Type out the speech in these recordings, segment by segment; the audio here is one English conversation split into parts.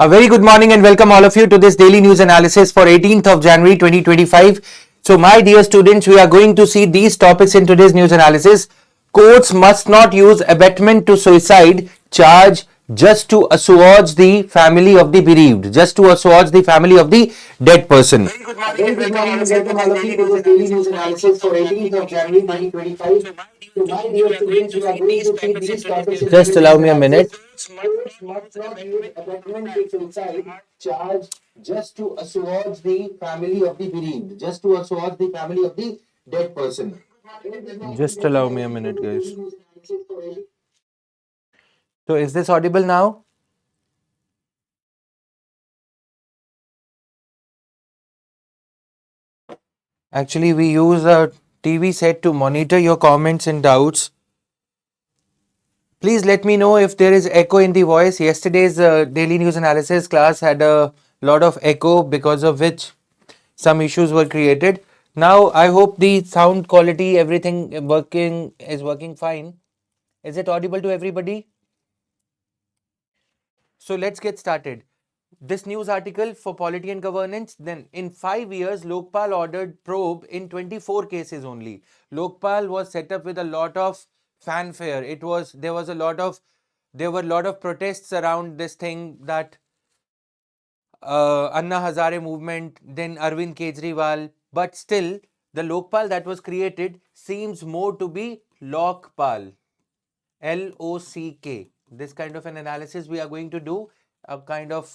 A very good morning and welcome all of you to this daily news analysis for 18th of January 2025. So my dear students, we are going to see these topics in today's news analysis. Courts must not use abetment to suicide charge just to assuage the family of the bereaved, just to assuage the family of the dead person. Very good morning and welcome all of you to this daily news analysis for 18th of January 2025. So my dear students, we are going to see these topics in just allow me a minute. Courts must not use abetment to suicide charge just to assuage the family of the bereaved, just to assuage the family of the dead person. Just allow me a minute, guys. So, is this audible now? Actually, we use a TV set to monitor your comments and doubts. Please let me know if there is echo in the voice. Yesterday's daily news analysis class had a lot of echo, because of which some issues were created. Now I hope the sound quality, everything is working fine. Is it audible to everybody? So let's get started. This news article for polity and governance. Then in 5 years, Lokpal ordered probe in 24 cases only. Lokpal was set up with a lot of fanfare. There were a lot of protests around this thing, that Anna Hazare movement, then Arvind Kejriwal, but still the Lokpal that was created seems more to be Lokpal, LOCK. This kind of an analysis we are going to do, a kind of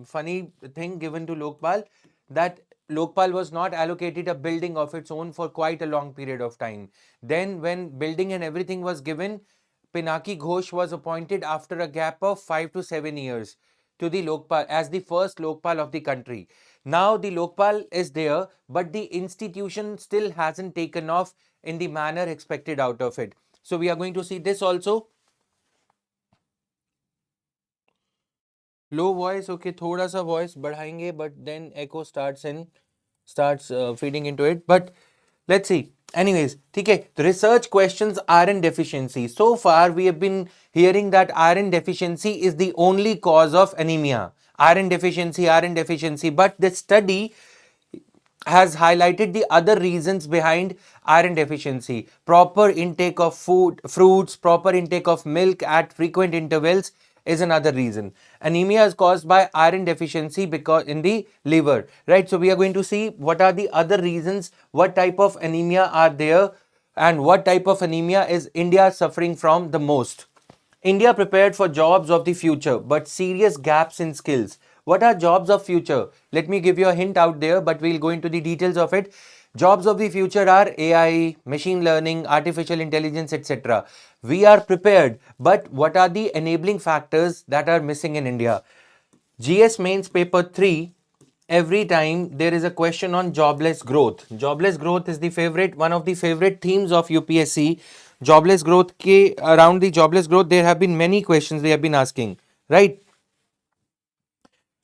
funny thing given to Lokpal, that Lokpal was not allocated a building of its own for quite a long period of time. Then when building and everything was given, Pinaki Ghosh was appointed after a gap of 5 to 7 years to the Lokpal as the first Lokpal of the country. Now the Lokpal is there, but the institution still hasn't taken off in the manner expected out of it. So we are going to see this also. Low voice, okay, thoda sa voice बढ़ाएंगे, but then echo starts feeding into it. But let's see. Anyways, okay, the research questions iron deficiency. So far, we have been hearing that iron deficiency is the only cause of anemia. Iron deficiency. But the study has highlighted the other reasons behind iron deficiency. Proper intake of food, fruits, proper intake of milk at frequent intervals is another reason. Anemia is caused by iron deficiency because in the liver, right? So we are going to see what are the other reasons, what type of anemia are there, and what type of anemia is India suffering from the most. India prepared for jobs of the future, but serious gaps in skills. What are jobs of future? Let me give you a hint out there, but we'll go into the details of it. Jobs of the future are AI, machine learning, artificial intelligence, etc. We are prepared, but what are the enabling factors that are missing in India? GS mains paper 3, every time there is a question on jobless growth. Jobless growth is one of the favorite themes of UPSC. Jobless growth around the jobless growth, there have been many questions they have been asking, right?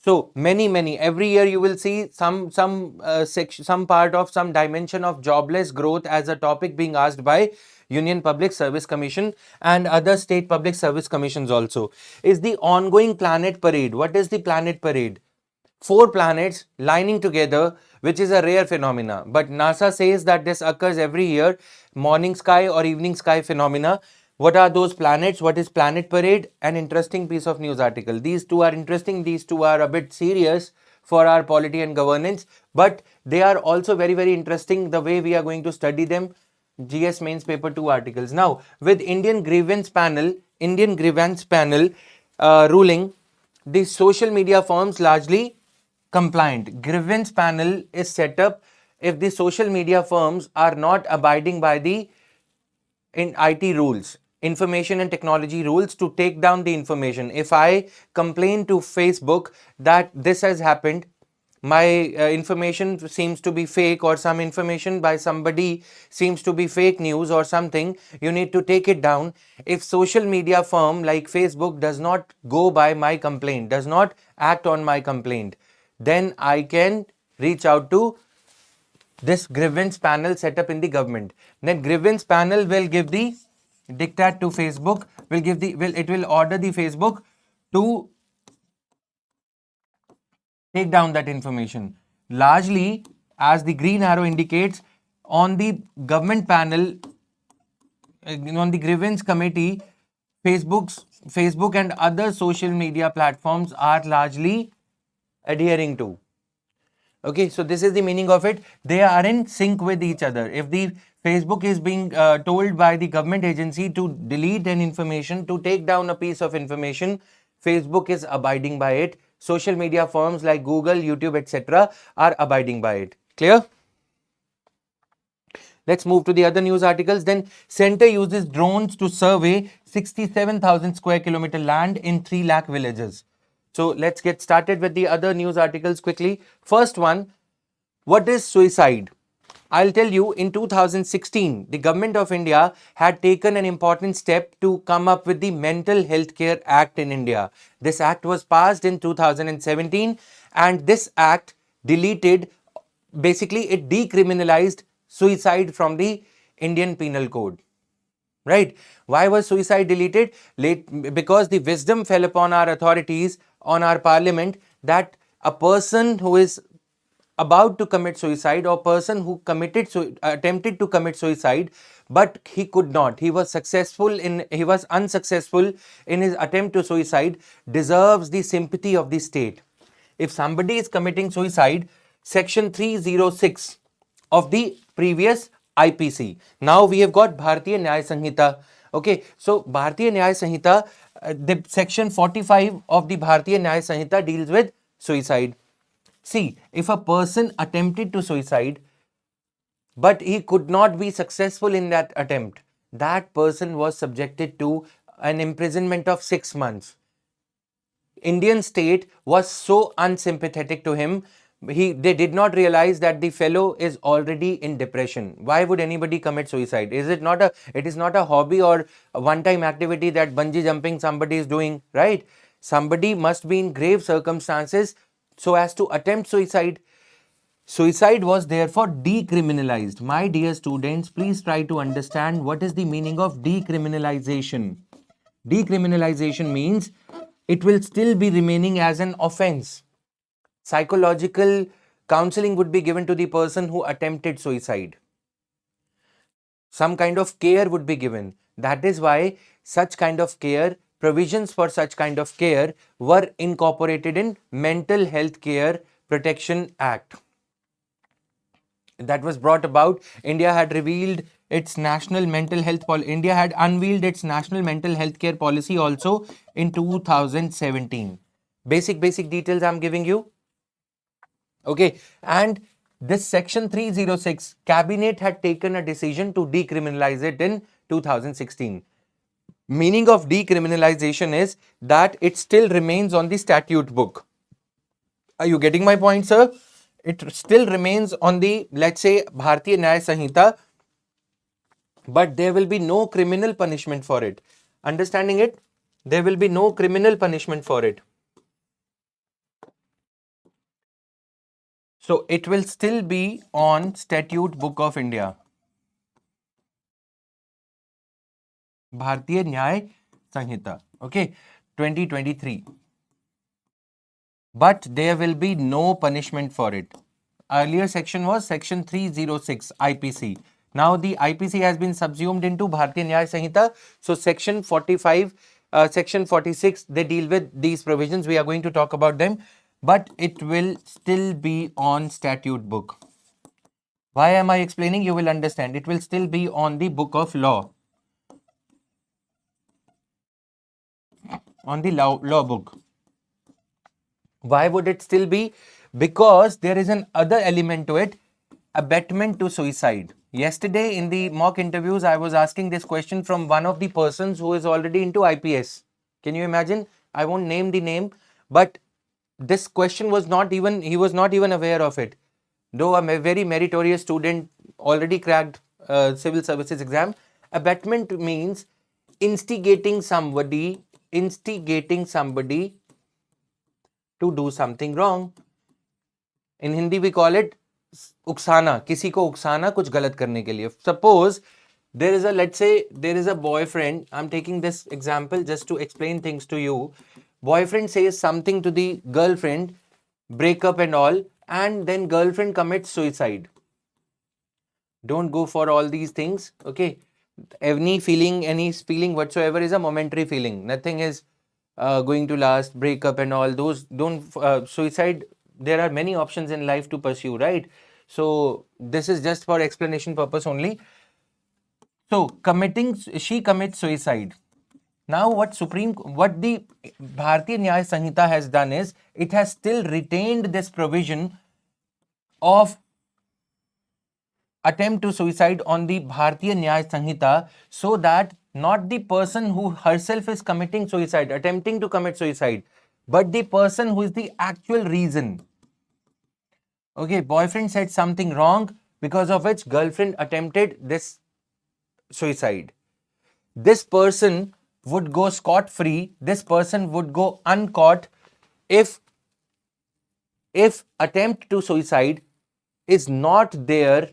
So many every year you will see some part of some dimension of jobless growth as a topic being asked by Union Public Service Commission and other state public service commissions also. Is the ongoing planet parade. What is the planet parade? 4 planets lining together, which is a rare phenomena, but NASA says that this occurs every year, morning sky or evening sky phenomena. What are those planets? What is planet parade? An interesting piece of news article. These two are interesting. These two are a bit serious for our polity and governance, but they are also very interesting the way we are going to study them. GS mains paper 2 articles. Now with Indian grievance panel ruling, the social media firms largely compliant. Grievance panel is set up if the social media firms are not abiding by the IT rules, information and technology rules, to take down the information. If I complain to Facebook that this has happened, my information seems to be fake, or some information by somebody seems to be fake news or something, you need to take it down. If social media firm like Facebook does not go by my complaint, does not act on my complaint, then I can reach out to this grievance panel set up in the government. Then grievance panel will give the diktat to Facebook, it will order the Facebook to take down that information. Largely, as the green arrow indicates, on the government panel, on the grievance committee, Facebook and other social media platforms are largely adhering to. Okay, so this is the meaning of it. They are in sync with each other. If the Facebook is being told by the government agency to delete an information, to take down a piece of information, Facebook is abiding by it. Social media firms like Google, YouTube, etc. are abiding by it. Clear? Let's move to the other news articles. Then, center uses drones to survey 67,000 square kilometer land in 3 lakh villages. So let's get started with the other news articles quickly. First one, what is suicide? I'll tell you, in 2016, the government of India had taken an important step to come up with the Mental Health Care Act in India. This act was passed in 2017, and this act deleted, basically it decriminalized suicide from the Indian Penal Code. Right? Why was suicide deleted? Because the wisdom fell upon our authorities, on our parliament, that a person who is about to commit suicide, or person who attempted to commit suicide, but he could not, he was unsuccessful in his attempt to suicide, deserves the sympathy of the state. If somebody is committing suicide, section 306 of the previous IPC. Now we have got Bharatiya Nyaya Sanhita. Okay, so Bharatiya Nyaya Sanhita, the section 45 of the Bharatiya Nyaya Sanhita deals with suicide. See, if a person attempted to suicide, but he could not be successful in that attempt, that person was subjected to an imprisonment of 6 months. Indian state was so unsympathetic to him. They did not realize that the fellow is already in depression. Why would anybody commit suicide? It is not a hobby or a one-time activity that bungee jumping somebody is doing, right? Somebody must be in grave circumstances so as to attempt suicide. Suicide was therefore decriminalized. My dear students, please try to understand what is the meaning of decriminalization. Decriminalization means it will still be remaining as an offense. Psychological counseling would be given to the person who attempted suicide. Some kind of care would be given. That is why such kind of care, provisions for such kind of care were incorporated in Mental Health Care Protection Act. That was brought about. India had unveiled its national mental health care policy also in 2017. Basic details I'm giving you. Okay, and this section 306, cabinet had taken a decision to decriminalize it in 2016. Meaning of decriminalization is that it still remains on the statute book. Are you getting my point, sir? It still remains on the, let's say, Bharatiya Nyaya Sanhita, but there will be no criminal punishment for it. Understanding it? There will be no criminal punishment for it. So it will still be on Statute Book of India. Bharatiya Nyaya Sanhita. Okay, 2023. But there will be no punishment for it. Earlier section was section 306 IPC. Now the IPC has been subsumed into Bharatiya Nyaya Sanhita. So section 45, section 46, they deal with these provisions. We are going to talk about them. But it will still be on statute book. Why am I explaining? You will understand. It will still be on the book of law. On the law book. Why would it still be? Because there is an other element to it, abetment to suicide. Yesterday in the mock interviews, I was asking this question from one of the persons who is already into IPS. Can you imagine? I won't name the name, but this question was he was not even aware of it. Though a very meritorious student, already cracked civil services exam. Abetment means instigating somebody to do something wrong. In Hindi we call it uksana, किसी को उकसाना कुछ गलत करने के लिए. Suppose let's say there is a boyfriend. I'm taking this example just to explain things to you. Boyfriend says something to the girlfriend breakup and all, and then girlfriend commits suicide. Don't go for all these things, okay? Any feeling whatsoever is a momentary feeling. Nothing is going to last. Breakup and all those, don't suicide. There are many options in life to pursue, right? So this is just for explanation purpose only. So she commits suicide. Now what the Bharatiya Nyaya Sanhita has done is, it has still retained this provision of attempt to suicide on the Bharatiya Nyaya Sanhita, so that not the person who herself is committing suicide, attempting to commit suicide, but the person who is the actual reason. Okay, boyfriend said something wrong, because of which girlfriend attempted this suicide. This person would go scot-free, this person would go uncaught if attempt to suicide is not there,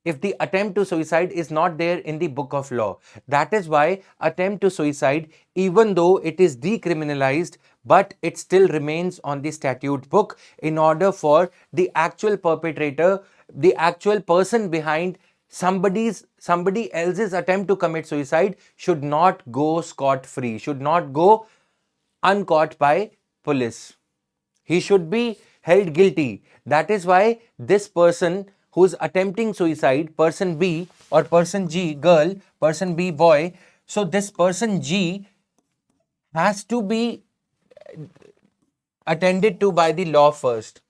if the attempt to suicide is not there in the book of law. That is why attempt to suicide, even though it is decriminalized, but it still remains on the statute book, in order for the actual perpetrator, the actual person behind somebody else's attempt to commit suicide, should not go scot-free, should not go uncaught by police. He should be held guilty. That is why this person who's attempting suicide, person B or person G, girl, person B, boy, so this person G has to be attended to by the law first.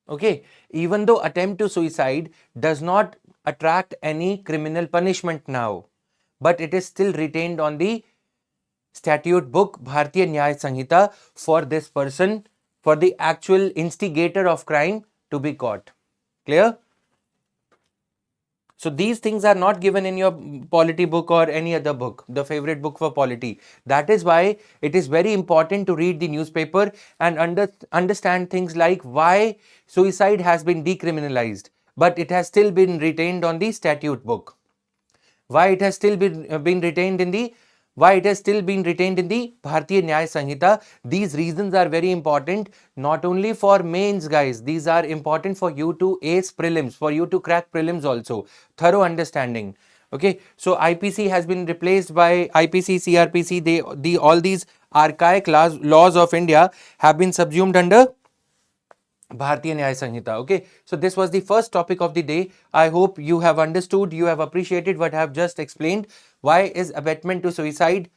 Okay, even though attempt to suicide does not attract any criminal punishment now, but it is still retained on the statute book Bharatiya Nyaya Sanhita for this person, for the actual instigator of crime to be caught. Clear? So these things are not given in your polity book or any other book, the favorite book for polity. That is why it is very important to read the newspaper and understand things like why suicide has been decriminalized, but it has still been retained on the statute book. Why it has still been retained in the Bharatiya Nyaya Sanhita. These reasons are very important, not only for mains, guys. These are important for you to ace prelims, for you to crack prelims also. Thorough understanding. Okay, so IPC has been replaced by IPC, CRPC. All these archaic laws of India have been subsumed under Bharatiya Nyaya Sanhita. Okay, so this was the first topic of the day. I hope you have understood, you have appreciated what I have just explained. Why is abetment to suicide?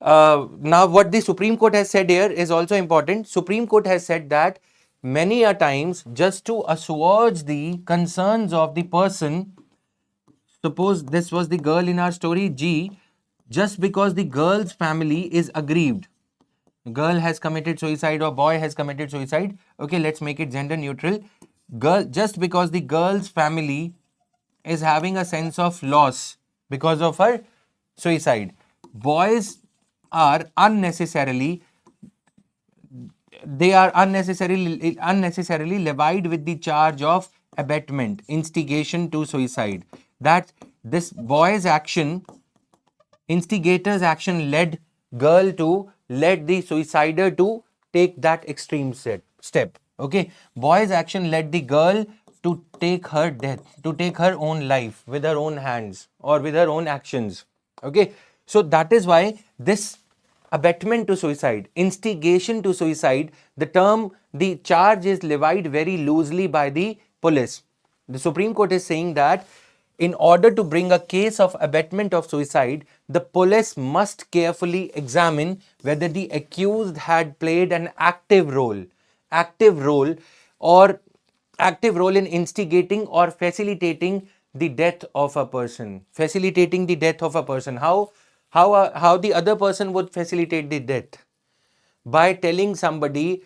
Now, what the Supreme Court has said here is also important. Supreme Court has said that many a times, just to assuage the concerns of the person, suppose this was the girl in our story G, just because the girl's family is aggrieved, girl has committed suicide or boy has committed suicide. Okay, let's make it gender neutral. Girl, just because the girl's family is having a sense of loss because of her suicide, boys are unnecessarily levied with the charge of abetment, instigation to suicide. That this boy's action, instigator's action, led the suicider to take that extreme step. Okay, boy's action led the girl to take her death, to take her own life with her own hands or with her own actions. Okay, so that is why this abetment to suicide, instigation to suicide, the charge is levied very loosely by the police. The Supreme Court is saying that in order to bring a case of abetment of suicide, the police must carefully examine whether the accused had played an active role in instigating or facilitating the death of a person. How the other person would facilitate the death? By telling somebody,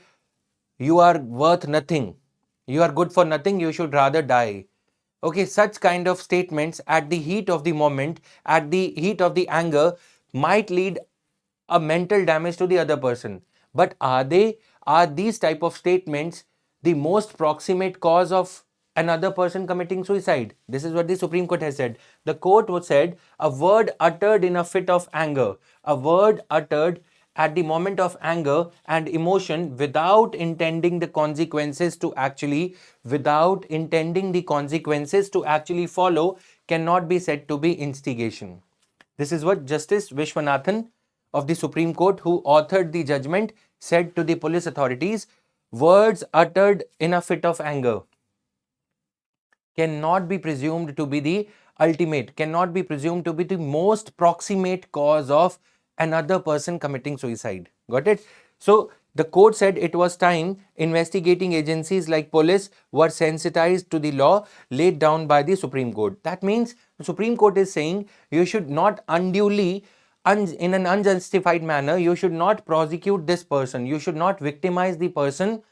you are worth nothing, you are good for nothing, you should rather die. Okay, such kind of statements at the heat of the moment, at the heat of the anger, might lead a mental damage to the other person. But are these type of statements the most proximate cause of another person committing suicide? This is what the Supreme Court has said. The court said a word uttered in a fit of anger, a word uttered at the moment of anger and emotion without intending the consequences to actually follow cannot be said to be instigation. This is what Justice Vishwanathan of the Supreme Court, who authored the judgment, said to the police authorities. Words uttered in a fit of anger cannot be presumed to be the ultimate, cannot be presumed to be the most proximate cause of another person committing suicide. Got it? So the court said it was time investigating agencies like police were sensitized to the law laid down by the Supreme Court. That means the Supreme Court is saying you should not unduly, in an unjustified manner, you should not prosecute this person, you should not victimize the person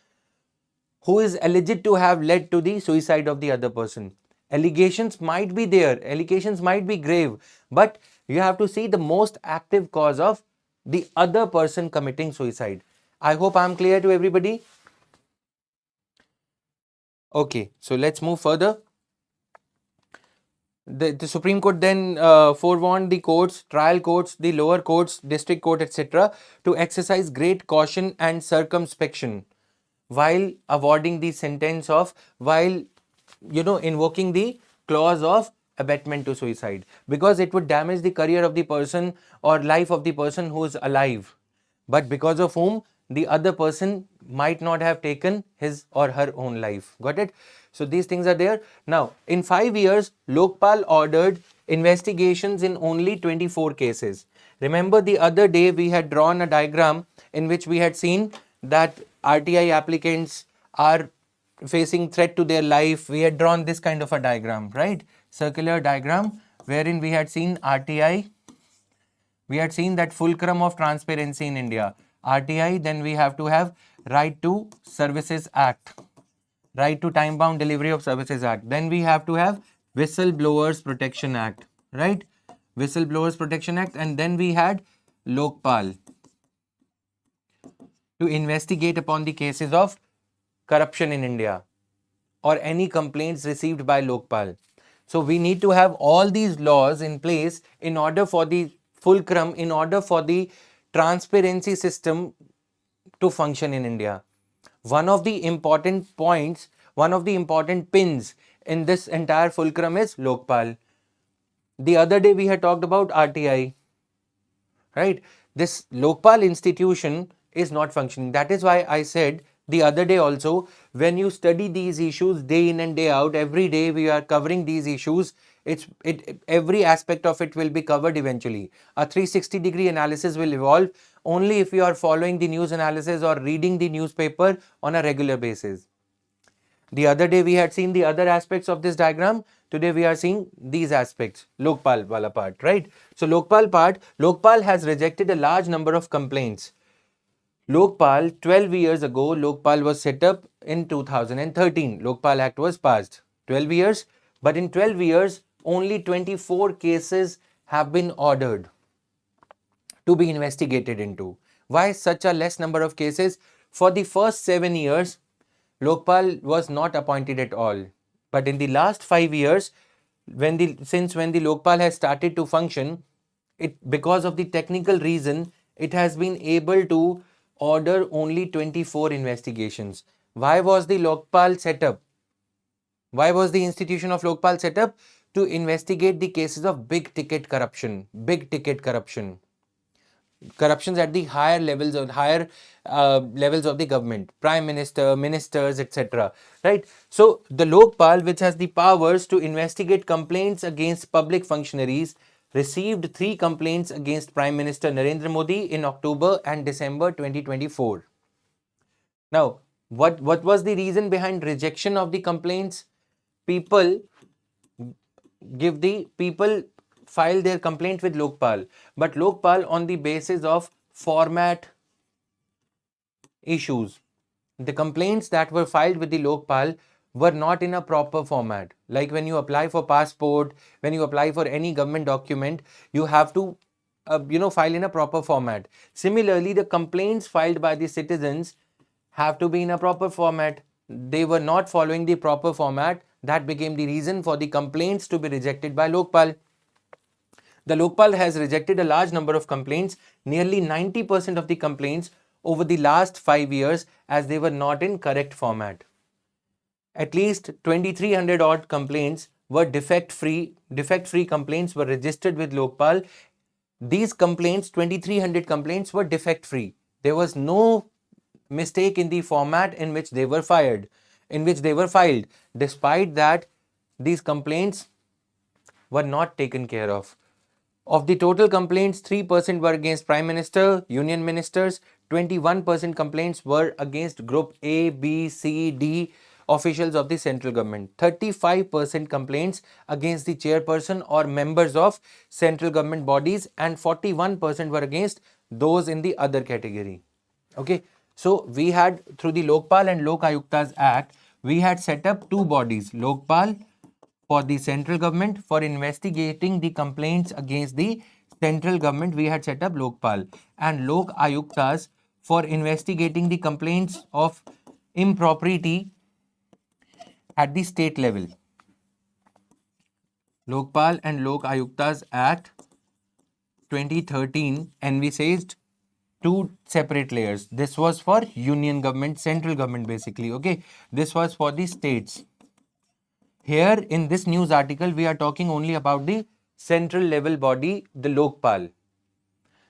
who is alleged to have led to the suicide of the other person. Allegations might be there, allegations might be grave, but you have to see the most active cause of the other person committing suicide. I hope I'm clear to everybody. Okay, so let's move further. The Supreme Court then forewarned the courts, trial courts, the lower courts, district court, etc., to exercise great caution and circumspection while awarding the sentence of, while invoking the clause of abetment to suicide, because it would damage the career of the person or life of the person who is alive, but because of whom the other person might not have taken his or her own life. Got it? So these things are there. Now, in 5 years, Lokpal ordered investigations in only 24 cases. Remember, the other day we had drawn a diagram in which we had seen that RTI applicants are facing threat to their life. We had drawn this kind of a diagram, right? Circular diagram wherein we had seen RTI. We had seen that fulcrum of transparency in India. RTI, then we have to have Right to Services Act, Right to Time Bound Delivery of Services Act. Then we have to have Whistleblowers Protection Act, right? Whistleblowers Protection Act. And then we had Lokpal to investigate upon the cases of corruption in India or any complaints received by Lokpal. So we need to have all these laws in place in order for the fulcrum, in order for the transparency system to function in India. One of the important points, one of the important pins in this entire fulcrum is Lokpal. The other day we had talked about RTI, right? This Lokpal institution is not functioning. That is why I said the other day also, when you study these issues day in and day out, every day we are covering these issues, every aspect of it will be covered eventually. A 360-degree analysis will evolve only if you are following the news analysis or reading the newspaper on a regular basis. The other day we had seen the other aspects of this diagram. Today we are seeing these aspects, Lokpal wala part, right? So Lokpal part, Lokpal has rejected a large number of complaints. Lokpal, 12 years ago, Lokpal was set up in 2013. Lokpal Act was passed. 12 years, but in 12 years, only 24 cases have been ordered to be investigated into. Why such a less number of cases? For the first 7 years, Lokpal was not appointed at all. But in the last 5 years, since when the Lokpal has started to function, because of the technical reason, it has been able to order only 24 investigations. Why was the Lokpal set up? Why was the institution of Lokpal set up? To investigate the cases of big ticket corruption, corruptions at the higher levels of the government, prime minister, ministers, etc. Right? So the Lokpal, which has the powers to investigate complaints against public functionaries, received 3 complaints against Prime Minister Narendra Modi in October and December 2024. Now, what was the reason behind rejection of the complaints? People file their complaint with Lokpal, but Lokpal, on the basis of format issues, the complaints that were filed with the Lokpal were not in a proper format. Like when you apply for passport, when you apply for any government document, you have to file in a proper format. Similarly, the complaints filed by the citizens have to be in a proper format. They were not following the proper format. That became the reason for the complaints to be rejected by Lokpal. The Lokpal has rejected a large number of complaints, nearly 90% of the complaints over the last 5 years, as they were not in correct format. At least 2300 odd complaints were defect free complaints were registered with Lokpal. These complaints, 2300 complaints, were defect free. There was no mistake in the format in which they were filed. Despite that, these complaints were not taken care of. Of the total complaints, 3% were against Prime Minister, Union Ministers, 21% complaints were against Group A, B, C, D officials of the central government, 35% complaints against the chairperson or members of central government bodies, and 41% were against those in the other category. Okay, so we had, through the Lokpal and Lok Ayuktas Act, we had set up two bodies, Lokpal for the central government, for investigating the complaints against the central government. We had set up Lokpal, and Lok Ayuktas for investigating the complaints of impropriety at the state level. Lokpal and Lok Ayuktas Act 2013 envisaged two separate layers. This was for union government, central government basically. Okay, this was for the states. Here in this news article, we are talking only about the central level body, the Lokpal.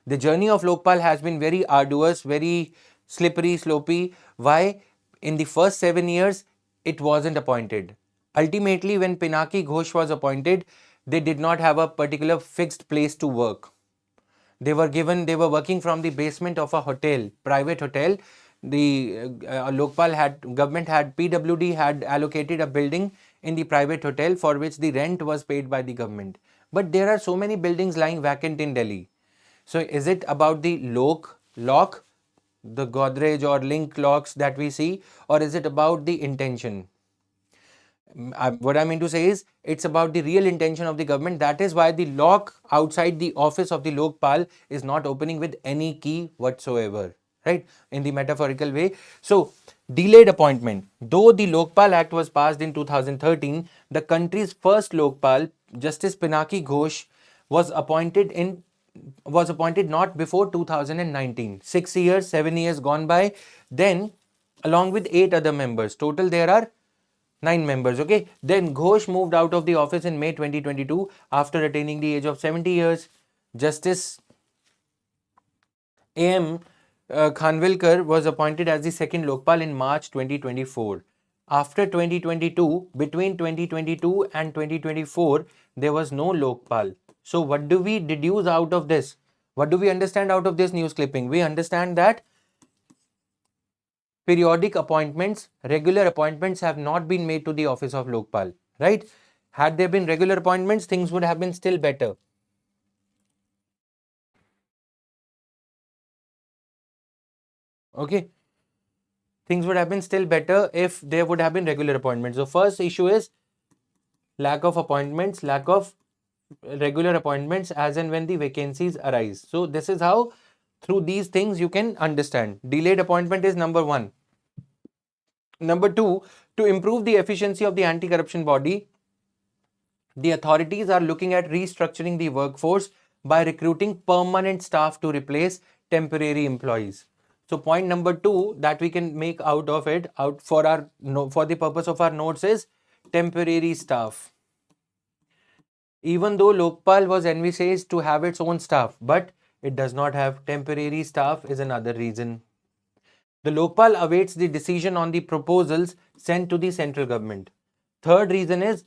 The journey of Lokpal has been very arduous, very slippery, slopey. Why? In the first 7 years, it wasn't appointed. Ultimately, when Pinaki Ghosh was appointed, they did not have a particular fixed place to work. They were working from the basement of a hotel, private hotel. The government had, PWD had allocated a building in the private hotel for which the rent was paid by the government. But there are so many buildings lying vacant in Delhi. So is it about the lock, the Godrej or link locks that we see, or is it about the intention? What I mean to say is, it's about the real intention of the government. That is why the lock outside the office of the Lokpal is not opening with any key whatsoever, right? In the metaphorical way. So, delayed appointment. Though the Lokpal Act was passed in 2013, the country's first Lokpal, Justice Pinaki Ghosh, was appointed not before 2019. 6 years, 7 years gone by. Then, along with 8 other members, total there are 9 members. Okay, then Ghosh moved out of the office in May 2022 after attaining the age of 70 years. Justice A.M. Khanwilkar was appointed as the second Lokpal in March 2024. After 2022, between 2022 and 2024, there was no Lokpal. So what do we deduce out of this? What do we understand out of this news clipping? We understand that periodic appointments, regular appointments have not been made to the office of Lokpal, right? Had there been regular appointments, things would have been still better. Okay, things would have been still better if there would have been regular appointments. The first issue is lack of appointments, lack of regular appointments as and when the vacancies arise. So this is how, through these things, you can understand. Delayed appointment is number one. Number two, to improve the efficiency of the anti-corruption body, the authorities are looking at restructuring the workforce by recruiting permanent staff to replace temporary employees. So point number two that we can make out of it, for the purpose of our notes, is temporary staff. Even though Lokpal was envisaged to have its own staff, but it does not have temporary staff, is another reason. The Lokpal awaits the decision on the proposals sent to the central government. Third reason is,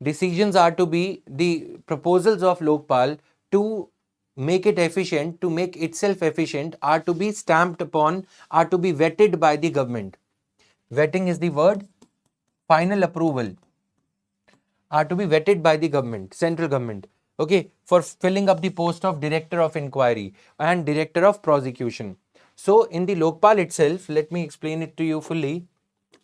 decisions are to be, the proposals of Lokpal to make it efficient, to make itself efficient, are to be stamped upon, are to be vetted by the government. Vetting is the word. Final approval are to be vetted by the government, central government. Okay, for filling up the post of Director of Inquiry and Director of Prosecution. So in the Lokpal itself, let me explain it to you fully.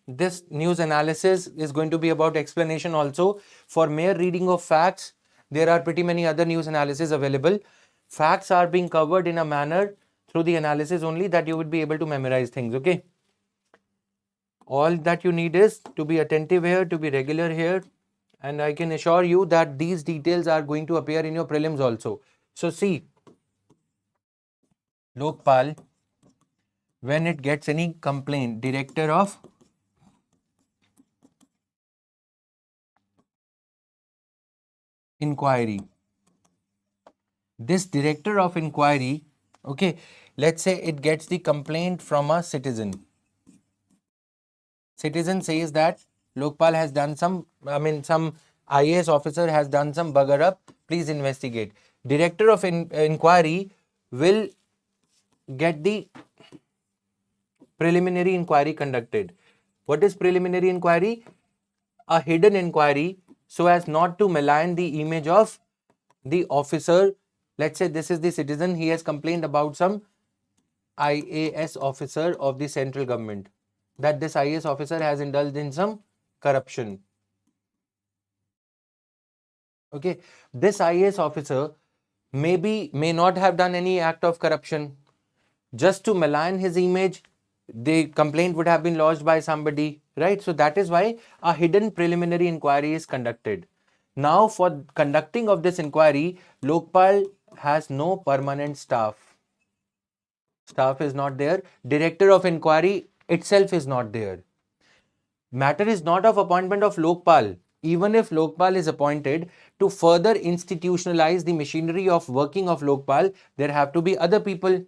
This news analysis is going to be about explanation also. For mere reading of facts, there are pretty many other news analysis available. Facts are being covered in a manner through the analysis only that you would be able to memorize things. Okay. All that you need is to be attentive here, to be regular here, And I can assure you that these details are going to appear in your prelims also. So see, Lokpal, when it gets any complaint, director of inquiry. This director of inquiry, okay, let's say it gets the complaint from a citizen. Citizen says that Lokpal has done some, some IAS officer has done some bugger up, please investigate. Director of inquiry will get the preliminary inquiry conducted. What is preliminary inquiry? A hidden inquiry so as not to malign the image of the officer. Let's say this is the citizen, he has complained about some IAS officer of the central government, that this IAS officer has indulged in some corruption. Okay, this IAS officer may not have done any act of corruption. Just to malign his image, the complaint would have been lodged by somebody, right? So that is why a hidden preliminary inquiry is conducted. Now, for conducting of this inquiry, Lokpal has no permanent staff. Staff is not there. Director of inquiry itself is not there. Matter is not of appointment of Lokpal. Even if Lokpal is appointed, to further institutionalize the machinery of working of Lokpal, there have to be other people.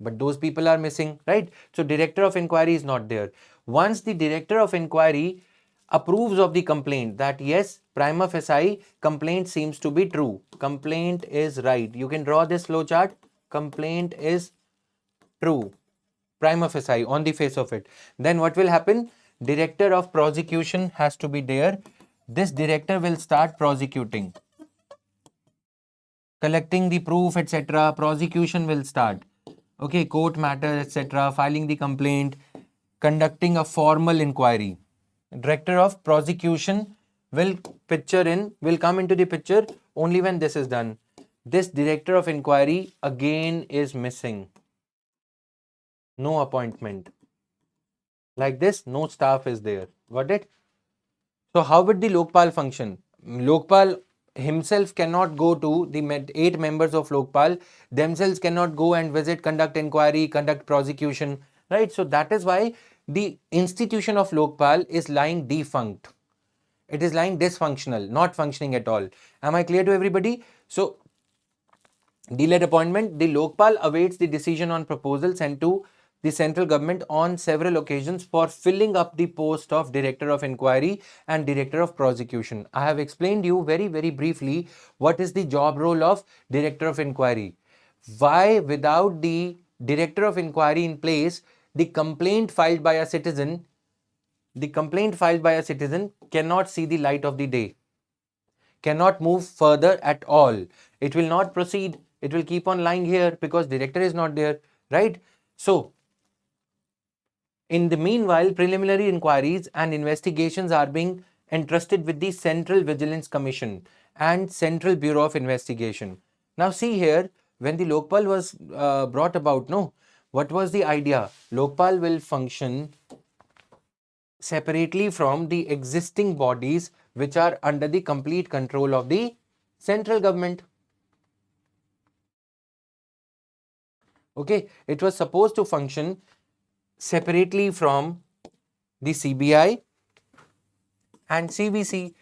But those people are missing, right? So director of inquiry is not there. Once the director of inquiry approves of the complaint that yes, prima facie complaint seems to be true, complaint is right, you can draw this flow chart, complaint is true, prima facie on the face of it, then what will happen? Director of prosecution has to be there. This director will start prosecuting, collecting the proof, etc. Prosecution will start. Okay, court matter, etc. Filing the complaint, conducting a formal inquiry. Director of prosecution will come into the picture only when this is done. This director of inquiry again is missing. No appointment. Like this, no staff is there. Got it? So how would the Lokpal function? Lokpal himself cannot go to the 8 members of Lokpal, themselves cannot go and visit, conduct inquiry, conduct prosecution, right? So that is why the institution of Lokpal is lying defunct. It is lying dysfunctional, not functioning at all. Am I clear to everybody? So delayed appointment, the Lokpal awaits the decision on proposals sent to the central government on several occasions for filling up the post of director of inquiry and director of prosecution. I have explained you very briefly what is the job role of director of inquiry. Why without the director of inquiry in place, the complaint filed by a citizen cannot see the light of the day, cannot move further at all. It will not proceed. It will keep on lying here because director is not there, right? So, in the meanwhile, preliminary inquiries and investigations are being entrusted with the Central Vigilance Commission and Central Bureau of Investigation. Now, see here, when the Lokpal was brought about, no, what was the idea? Lokpal will function separately from the existing bodies which are under the complete control of the central government. Okay, it was supposed to function separately from the CBI and CVC.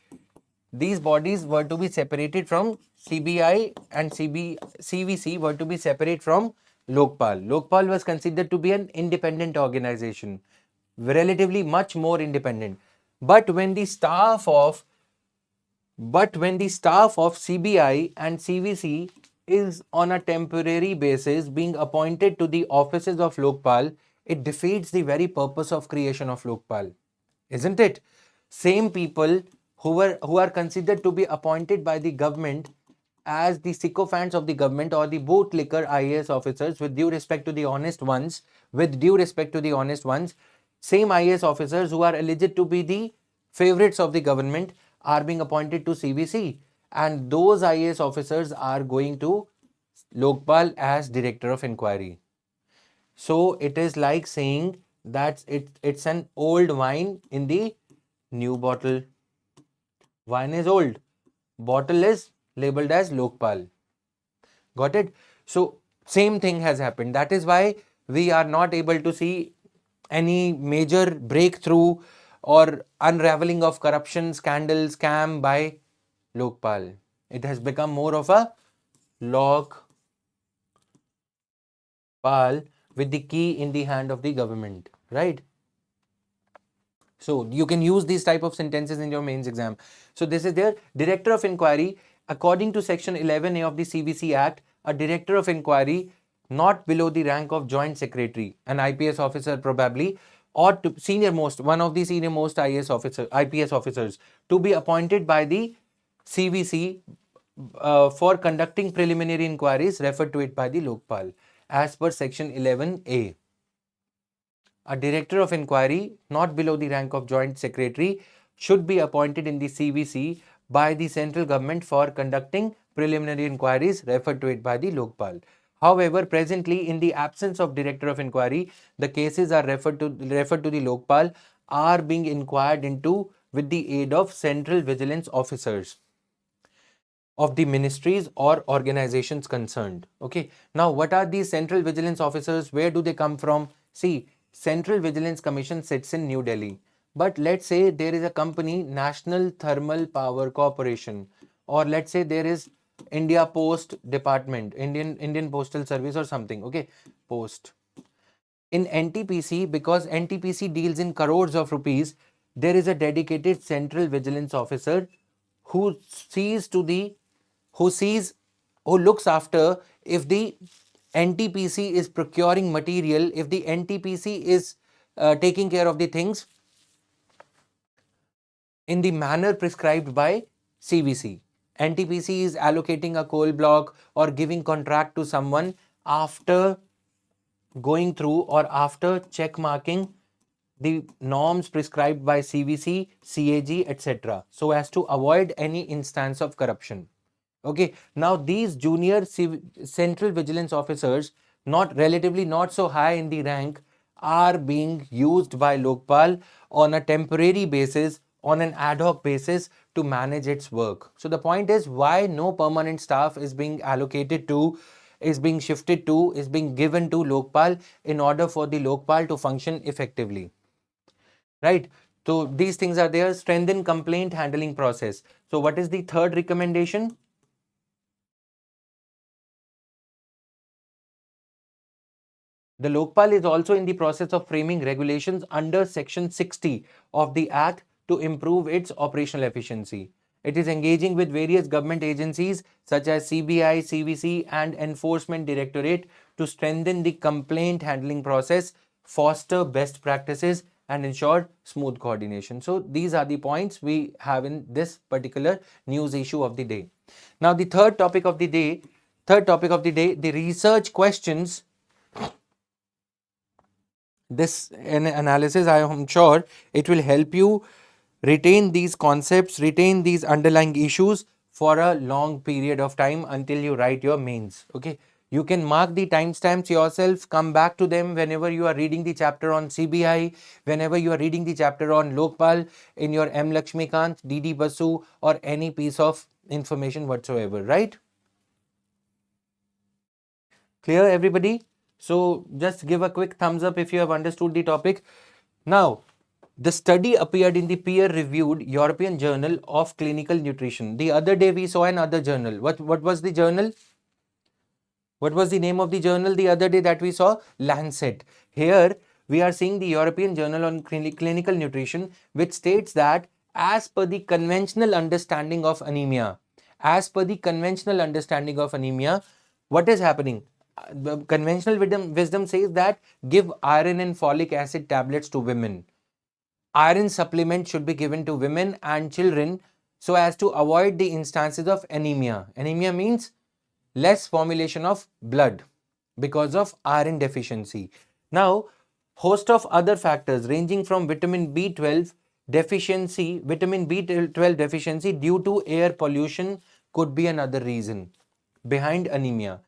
These bodies were to be separated from CBI and CVC were to be separate from Lokpal. Lokpal was considered to be an independent organization, relatively much more independent. But when the staff of CBI and CVC is on a temporary basis being appointed to the offices of Lokpal, it defeats the very purpose of creation of Lokpal, isn't it? Same people who are considered to be appointed by the government as the sycophants of the government or the bootlicker IAS officers, with due respect to the honest ones, same IAS officers who are alleged to be the favorites of the government are being appointed to CVC, and those IAS officers are going to Lokpal as director of inquiry. So it is like saying that it's an old wine in the new bottle. Wine is old. Bottle is labeled as Lokpal. Got it? So same thing has happened. That is why we are not able to see any major breakthrough or unraveling of corruption, scandal, scam by Lokpal. It has become more of a Lokpal with the key in the hand of the government, right? So you can use these type of sentences in your mains exam. So this is their director of inquiry. According to section 11A of the CBC Act, a director of inquiry not below the rank of joint secretary, an IPS officer probably, or to senior most, one of the senior most IPS officers to be appointed by the CBC for conducting preliminary inquiries referred to it by the Lokpal as per section 11A. A director of inquiry, not below the rank of joint secretary, should be appointed in the CBC by the central government for conducting preliminary inquiries referred to it by the Lokpal. However, presently, in the absence of director of inquiry, the cases are referred to the Lokpal are being inquired into with the aid of central vigilance officers of the ministries or organizations concerned. Okay. Now, what are these central vigilance officers? Where do they come from? See, Central Vigilance Commission sits in New Delhi. But let's say there is a company, National Thermal Power Corporation, or let's say there is India Post Department, Indian Postal Service or something. Okay. Post. In NTPC, because NTPC deals in crores of rupees, there is a dedicated central vigilance officer who sees to the who sees who looks after if the NTPC is procuring material, if the NTPC is taking care of the things in the manner prescribed by CVC. NTPC is allocating a coal block or giving contract to someone after going through or after check marking the norms prescribed by CVC, CAG, etc. so as to avoid any instance of corruption. Okay, now these junior central vigilance officers, not relatively not so high in the rank, are being used by Lokpal on a temporary basis, on an ad hoc basis to manage its work. So the point is, why no permanent staff is being allocated to, is being shifted to, is being given to Lokpal in order for the Lokpal to function effectively, right? So these things are there. Strengthen complaint handling process. So what is the third recommendation? The Lokpal is also in the process of framing regulations under Section 60 of the Act to improve its operational efficiency. It is engaging with various government agencies such as CBI, CVC, and Enforcement Directorate to strengthen the complaint handling process, foster best practices, and ensure smooth coordination. So these are the points we have in this particular news issue of the day. Now, the third topic of the day, the research questions. This analysis, I am sure it will help you retain these concepts, retain these underlying issues for a long period of time until you write your mains. Okay, you can mark the timestamps yourself, come back to them whenever you are reading the chapter on CBI, whenever you are reading the chapter on Lokpal in your M Lakshmikant, DD Basu, or any piece of information whatsoever, right? Clear, everybody? So just give a quick thumbs up if you have understood the topic. Now, the study appeared in the peer-reviewed European Journal of Clinical Nutrition. The other day we saw another journal. What was the journal? What was the name of the journal the other day that we saw? Lancet. Here we are seeing the European Journal on Clinical Nutrition, which states that as per the conventional understanding of anemia, what is happening? The conventional wisdom says that give iron and folic acid tablets to women. Iron supplement should be given to women and children so as to avoid the instances of anemia. Anemia means less formulation of blood because of iron deficiency. Now, host of other factors ranging from vitamin B12 deficiency due to air pollution could be another reason behind anemia.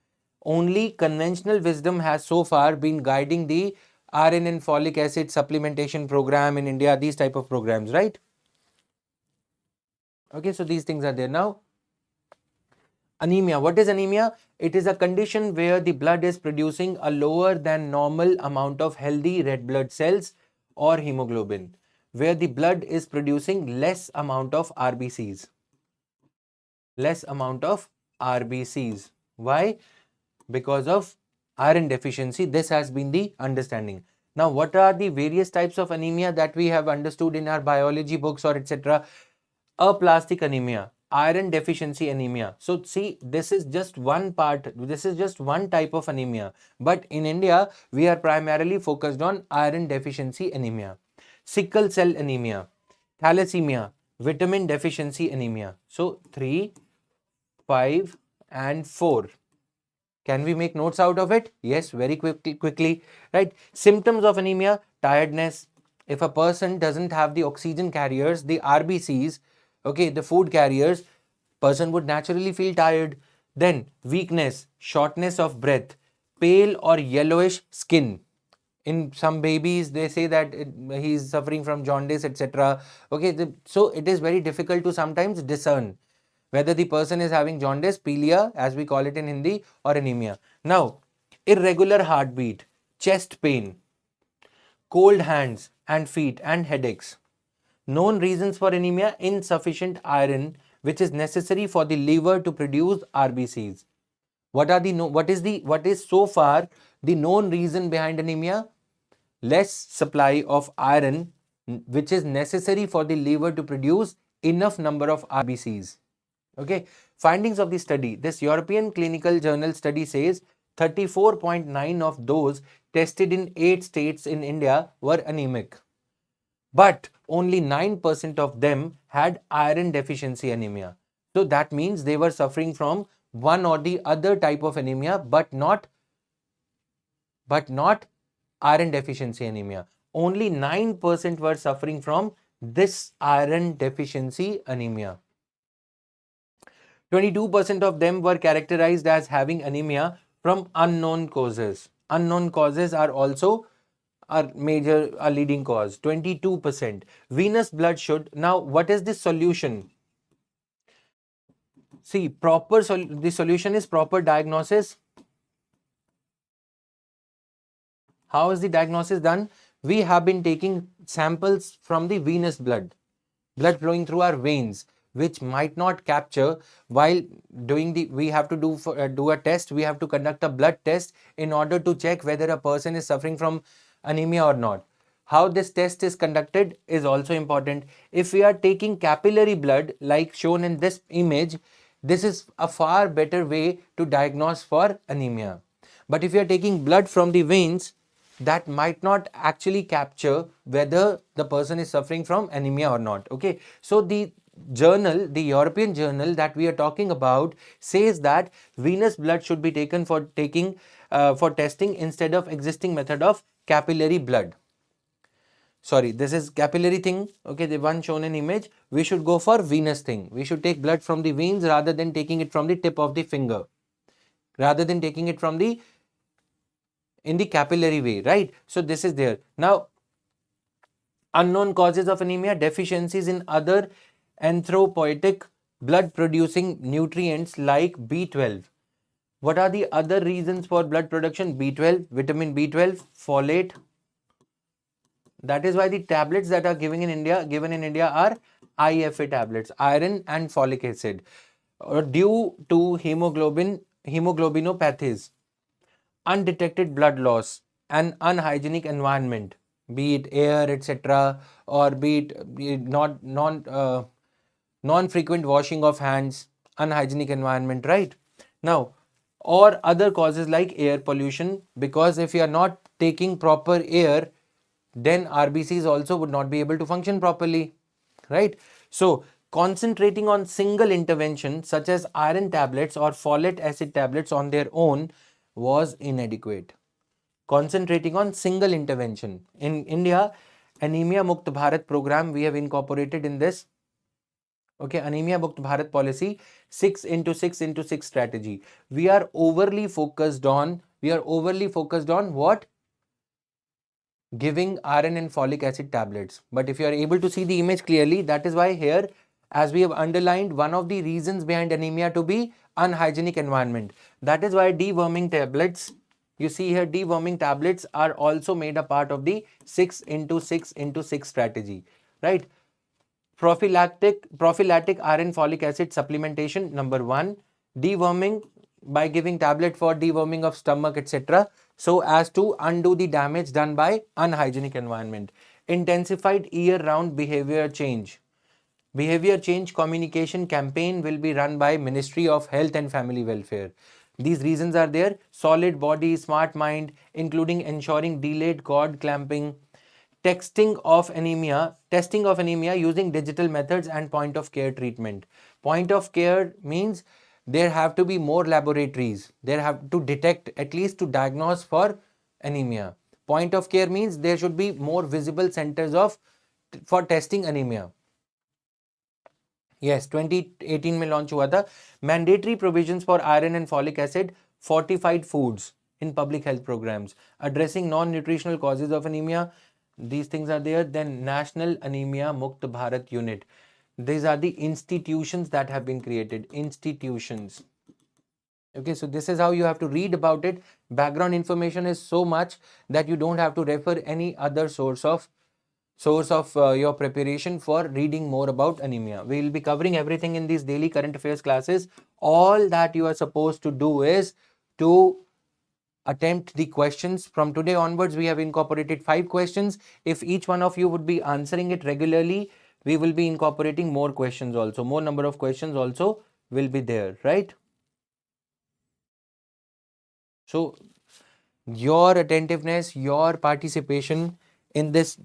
Only conventional wisdom has so far been guiding the iron and folic acid supplementation program in India, these type of programs, right? Okay, so these things are there. Now, anemia. What is anemia? It is a condition where the blood is producing a lower than normal amount of healthy red blood cells or hemoglobin, where the blood is producing less amount of RBCs. Less amount of RBCs. Why? Because of iron deficiency. This has been the understanding. Now, what are the various types of anemia that we have understood in our biology books or etc.? Aplastic anemia, iron deficiency anemia. So see, this is just one part, this is just one type of anemia. But in India, we are primarily focused on iron deficiency anemia. Sickle cell anemia, thalassemia, vitamin deficiency anemia. So 3, 5 and 4. Can we make notes out of it? Yes, very quickly, right? Symptoms of anemia: tiredness. If a person doesn't have the oxygen carriers, the RBCs, okay, the food carriers, person would naturally feel tired. Then weakness, shortness of breath, pale or yellowish skin. In some babies, they say that he is suffering from jaundice, etc. Okay, so it is very difficult to sometimes discern whether the person is having jaundice, pilia, as we call it in Hindi, or anemia. Now, irregular heartbeat, chest pain, cold hands and feet, and headaches. Known reasons for anemia: insufficient iron, which is necessary for the liver to produce RBCs. What is so far the known reason behind anemia? Less supply of iron, which is necessary for the liver to produce enough number of RBCs. Okay, findings of the study. This European Clinical Journal study says 34.9 of those tested in 8 states in India were anemic, but only 9% of them had iron deficiency anemia. So that means they were suffering from one or the other type of anemia, but not iron deficiency anemia. Only 9% were suffering from this iron deficiency anemia. 22% of them were characterized as having anemia from unknown causes. Unknown causes are also a leading cause. 22%. Venous blood should. Now, what is the solution? See, the solution is proper diagnosis. How is the diagnosis done? We have been taking samples from the venous blood flowing through our veins, which might not capture while doing we have to do a test. We have to conduct a blood test in order to check whether a person is suffering from anemia or not. How this test is conducted is also important. If we are taking capillary blood like shown in this image, this is a far better way to diagnose for anemia. But if you are taking blood from the veins, that might not actually capture whether the person is suffering from anemia or not. Okay, so the European journal that we are talking about says that venous blood should be taken for testing instead of existing method of capillary blood. Sorry, this is capillary thing. Okay, the one shown in image. We should go for venous thing. We should take blood from the veins rather than taking it from the tip of the finger, rather than taking it from the in the capillary way, right? So this is there. Now, unknown causes of anemia: deficiencies in other erythropoietic blood producing nutrients like B12. What are the other reasons for blood production? B12, vitamin B12, folate. That is why the tablets that are given in India are IFA tablets, iron and folic acid, due to hemoglobinopathies, undetected blood loss, and unhygienic environment, be it air, etc., or be it non-frequent washing of hands, unhygienic environment, right? Now, or other causes like air pollution, because if you are not taking proper air, then RBCs also would not be able to function properly, right? So, concentrating on single intervention such as iron tablets or folate acid tablets on their own was inadequate. Concentrating on single intervention. In India, Anemia Mukt Bharat program we have incorporated in this. Okay, Anemia Mukt Bharat policy, 6 into 6 into 6 strategy. We are overly focused on what? Giving iron and folic acid tablets. But if you are able to see the image clearly, that is why here as we have underlined, one of the reasons behind anemia to be unhygienic environment. That is why deworming tablets, you see here, deworming tablets are also made a part of the 6x6x6 strategy, right? Prophylactic iron folic acid supplementation, number 1. Deworming by giving tablet for deworming of stomach, etc., so as to undo the damage done by unhygienic environment. Intensified year-round behavior change. Behavior change communication campaign will be run by Ministry of Health and Family Welfare. These reasons are there: solid body, smart mind, including ensuring delayed cord clamping, testing of anemia using digital methods, and point of care treatment. Point of care means there have to be more laboratories. There have to detect, at least to diagnose for anemia. Point of care means there should be more visible centers for testing anemia. Yes, 2018 में launch हुआ था. Mandatory provisions for iron and folic acid fortified foods in public health programs, addressing non-nutritional causes of anemia. These things are there. Then National Anemia Mukt Bharat Unit. These are the institutions that have been created. Institutions. Okay, so this is how you have to read about it. Background information is so much that you don't have to refer any other source of your preparation for reading more about anemia. We will be covering everything in these daily current affairs classes. All that you are supposed to do is to attempt the questions. From today onwards, we have incorporated 5 questions. If each one of you would be answering it regularly, we will be incorporating more questions also. More number of questions also will be there, right? So your attentiveness, your participation in this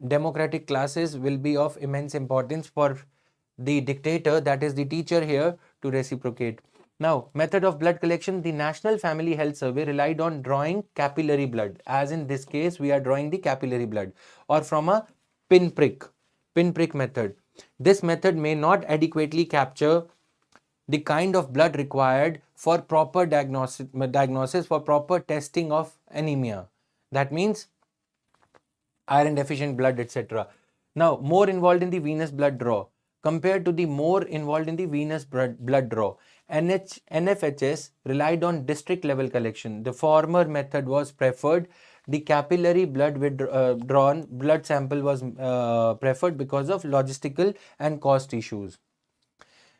democratic classes will be of immense importance for the dictator, that is the teacher here, to reciprocate. Now, method of blood collection. The National Family Health Survey relied on drawing capillary blood, as in this case we are drawing the capillary blood, or from a pinprick method. This method may not adequately capture the kind of blood required for proper diagnosis, for proper testing of anemia. That means iron deficient blood, etc. Now, more involved in the venous blood draw compared to the more involved in the venous blood draw. NFHS relied on district level collection. The former method was preferred. The capillary blood drawn blood sample was preferred because of logistical and cost issues.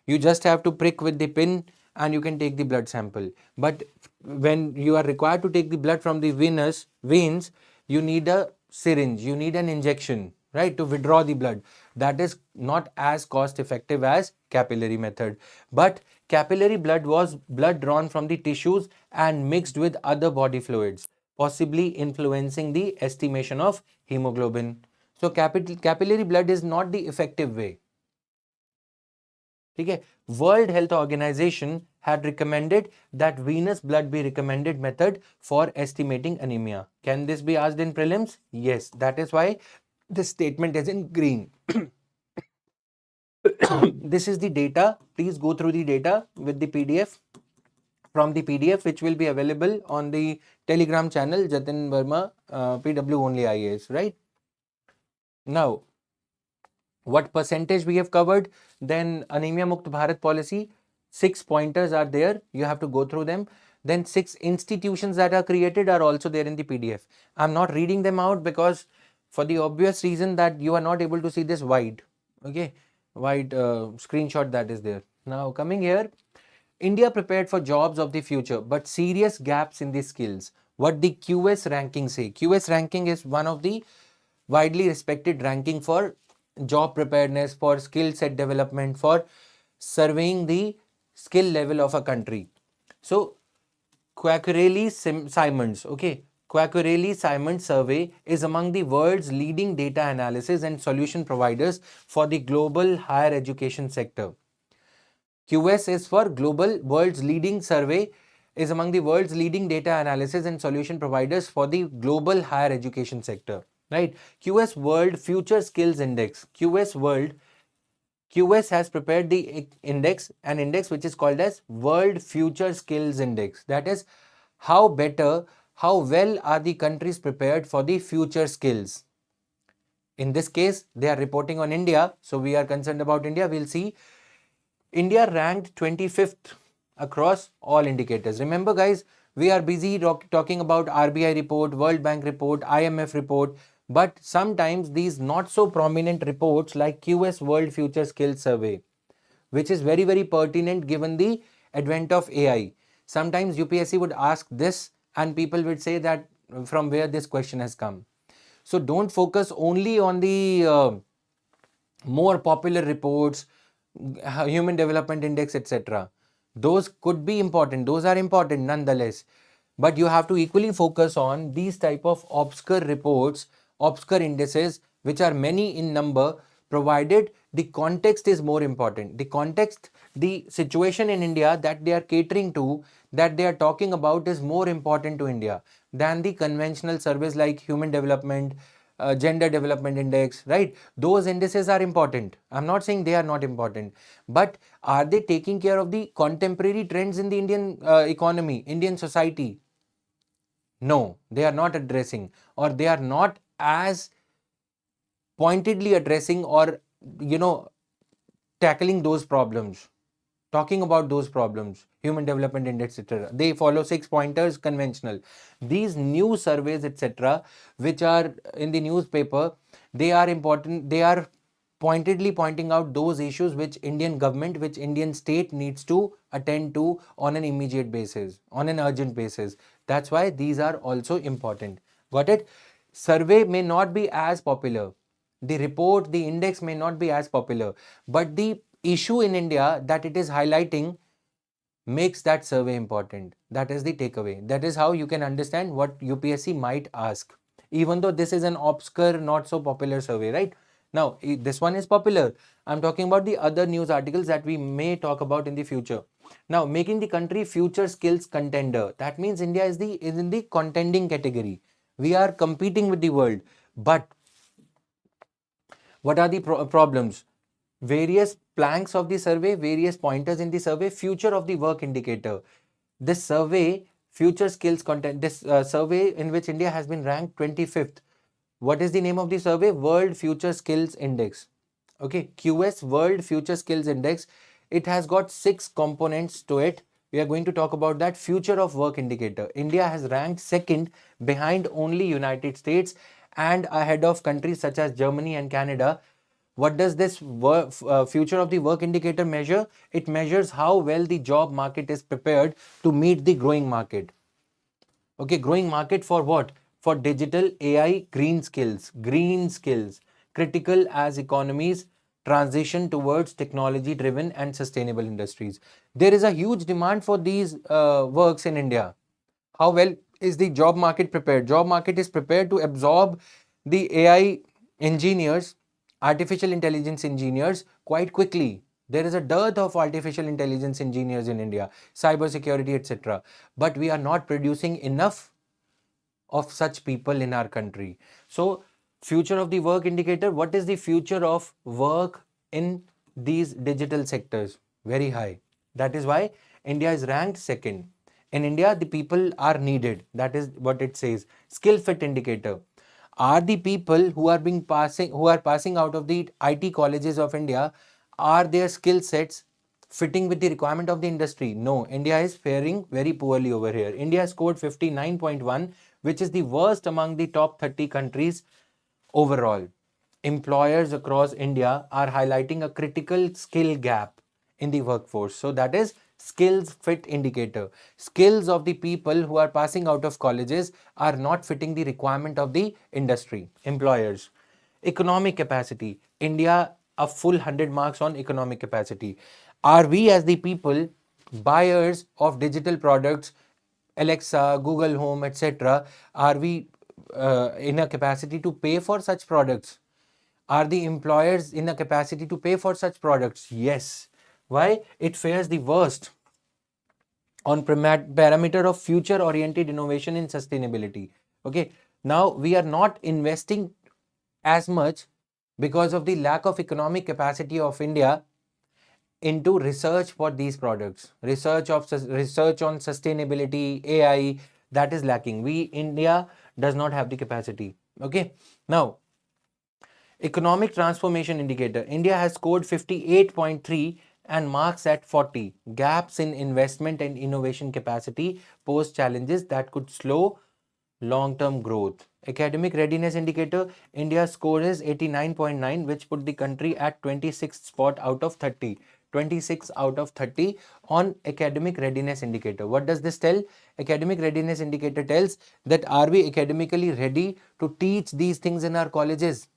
You just have to prick with the pin and you can take the blood sample. But when you are required to take the blood from the veins, you need a syringe, you need an injection, right, to withdraw the blood. That is not as cost effective as capillary method. But capillary blood was blood drawn from the tissues and mixed with other body fluids, possibly influencing the estimation of hemoglobin. So capillary blood is not the effective way. Okay. World Health Organization had recommended that venous blood be recommended method for estimating anemia. Can this be asked in prelims? Yes, that is why this statement is in green. This is the data. Please go through the data with the PDF. From the PDF which will be available on the Telegram channel Jatin Verma PW only IAS, right? Now, what percentage we have covered? Then Anemia Mukt Bharat policy, 6 pointers are there. You have to go through them. Then 6 institutions that are created are also there in the PDF. I'm not reading them out because for the obvious reason that you are not able to see this wide. Okay, wide screenshot that is there. Now coming here, India prepared for jobs of the future, but serious gaps in the skills. What the QS ranking say? QS ranking is one of the widely respected ranking for job preparedness, for skill set development, for surveying the skill level of a country. So Quacquarelli-Simons, okay, Quacquarelli-Simons survey is among the world's leading data analysis and solution providers for the global higher education sector. QS is for global world's leading survey, is among the world's leading data analysis and solution providers for the global higher education sector, right? QS World Future Skills Index. QS has prepared the index, an index which is called as World Future Skills Index. That is how well are the countries prepared for the future skills. In this case, they are reporting on India. So we are concerned about India. We'll see India ranked 25th across all indicators. Remember guys, we are busy talking about RBI report, World Bank report, IMF report, but sometimes these not so prominent reports like QS World Future Skills Survey, which is very, very pertinent given the advent of AI. Sometimes UPSC would ask this and people would say that from where this question has come. So don't focus only on the more popular reports, human development index, etc. Those could be important, those are important nonetheless, but you have to equally focus on these type of obscure reports, obscure indices, which are many in number, provided the context is more important. The context, the situation in India that they are catering to, that they are talking about, is more important to India than the conventional surveys like human development, gender development index, right? Those indices are important. I'm not saying they are not important, but are they taking care of the contemporary trends in the Indian economy, Indian society? No, they are not addressing, or they are not as pointedly addressing, or tackling those problems, talking about those problems, human development index, etc. They follow 6 pointers, conventional. These new surveys, etc., which are in the newspaper, they are important. They are pointedly pointing out those issues which Indian government, which Indian state needs to attend to on an immediate basis, on an urgent basis. That's why these are also important. Got it? Survey may not be as popular, the report, the index may not be as popular, but the issue in India that it is highlighting makes that survey important. That is the takeaway. That is how you can understand what UPSC might ask, even though this is an obscure, not so popular survey, right? Now, this one is popular. I'm talking about the other news articles that we may talk about in the future. Now, making the country future skills contender. That means India is in the contending category. We are competing with the world, but what are the problems? Various planks of the survey, various pointers in the survey, future of the work indicator. This survey, future skills content, this survey in which India has been ranked 25th. What is the name of the survey? World Future Skills Index. Okay, QS World Future Skills Index. It has got 6 components to it. We are going to talk about that. Future of work indicator. India has ranked second, behind only United States and ahead of countries such as Germany and Canada. What does this future of the work indicator measure? It measures how well the job market is prepared to meet the growing market. Okay, growing market for what? For digital, AI, green skills, critical as economies transition towards technology driven and sustainable industries. There is a huge demand for these works in India. How well is the job market prepared? Job market is prepared to absorb the AI engineers, artificial intelligence engineers quite quickly. There is a dearth of artificial intelligence engineers in India, cyber security, etc. But we are not producing enough of such people in our country. So, future of the work indicator, what is the future of work in these digital sectors? Very high. That is why India is ranked second. In India, the people are needed. That is what it says. Skill fit indicator. Are the people who are passing out of the IT colleges of India, are their skill sets fitting with the requirement of the industry? No, India is faring very poorly over here. India scored 59.1, which is the worst among the top 30 countries overall. Employers across India are highlighting a critical skill gap in the workforce. So that is skills fit indicator. Skills of the people who are passing out of colleges are not fitting the requirement of the industry, employers. Economic capacity. India, a full 100 marks on economic capacity. Are we as the people buyers of digital products, Alexa, Google Home, etc., are we in a capacity to pay for such products? Are the employers in a capacity to pay for such products? Yes. Why? It fares the worst on parameter of future oriented innovation in sustainability. Okay. Now we are not investing as much because of the lack of economic capacity of India into research for these products. Research on sustainability, AI, that is lacking. India does not have the capacity. Okay. Now, Economic transformation indicator. India has scored 58.3 and marks at 40. Gaps in investment and innovation capacity pose challenges that could slow long-term growth. Academic readiness indicator. India's score is 89.9, which put the country at 26th spot out of 30. 26 out of 30 on academic readiness indicator. What does this tell? Academic readiness indicator tells that are we academically ready to teach these things in our colleges?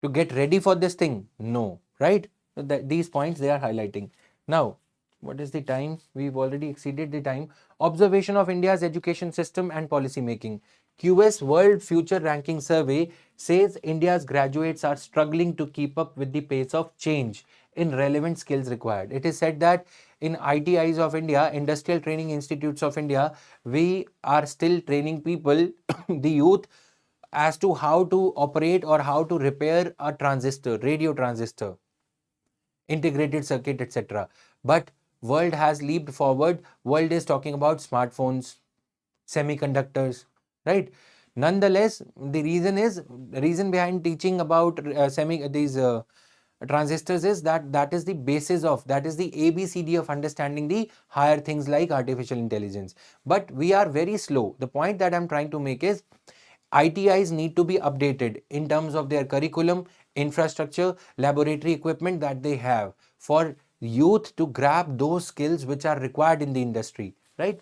To get ready for this thing? No, right? So these points they are highlighting. Now, what is the time? We've already exceeded the time. Observation of India's education system and policy making. QS World Future Ranking Survey says India's graduates are struggling to keep up with the pace of change in relevant skills required. It is said that in ITIs of India, Industrial Training Institutes of India, we are still training people, the youth, as to how to operate or how to repair a transistor, radio transistor, integrated circuit, etc. But world has leaped forward. World is talking about smartphones, semiconductors, right? Nonetheless, the reason behind teaching about these transistors is that is the basis of, that is the ABCD of understanding the higher things like artificial intelligence. But we are very slow. The point that I'm trying to make is ITIs need to be updated in terms of their curriculum, infrastructure, laboratory equipment that they have for youth to grab those skills which are required in the industry, right?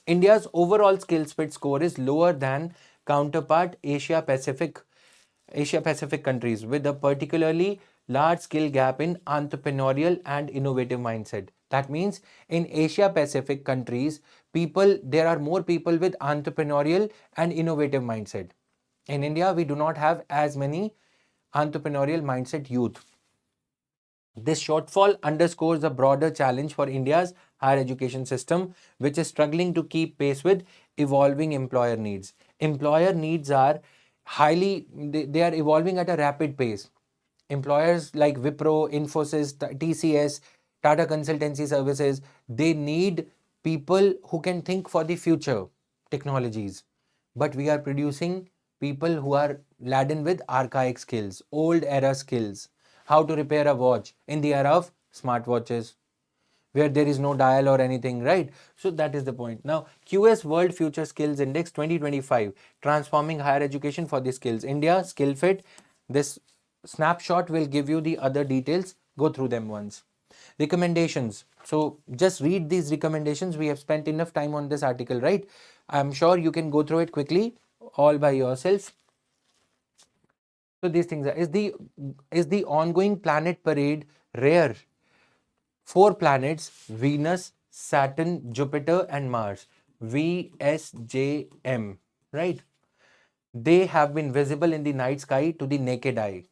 India's overall skills fit score is lower than counterpart Asia Pacific countries, with a particularly large skill gap in entrepreneurial and innovative mindset. That means in Asia Pacific countries, there are more people with entrepreneurial and innovative mindset. In India, we do not have as many entrepreneurial mindset youth. This shortfall underscores a broader challenge for India's higher education system, which is struggling to keep pace with evolving employer needs. Employer needs are they are evolving at a rapid pace. Employers like Wipro, Infosys, TCS, Tata Consultancy Services, they need people who can think for the future technologies. But we are producing people who are laden with archaic skills, old era skills. How to repair a watch in the era of smartwatches, where there is no dial or anything, right? So that is the point. Now, QS World Future Skills Index 2025, transforming higher education for the skills. India, skill fit. This snapshot will give you the other details. Go through them once. Recommendations. So just read these recommendations. We have spent enough time on this article, right? I'm sure you can go through it quickly all by yourself. So these things are, is the ongoing planet parade rare? 4 planets: Venus, Saturn, Jupiter, and Mars. VSJM, right? They have been visible in the night sky to the naked eye.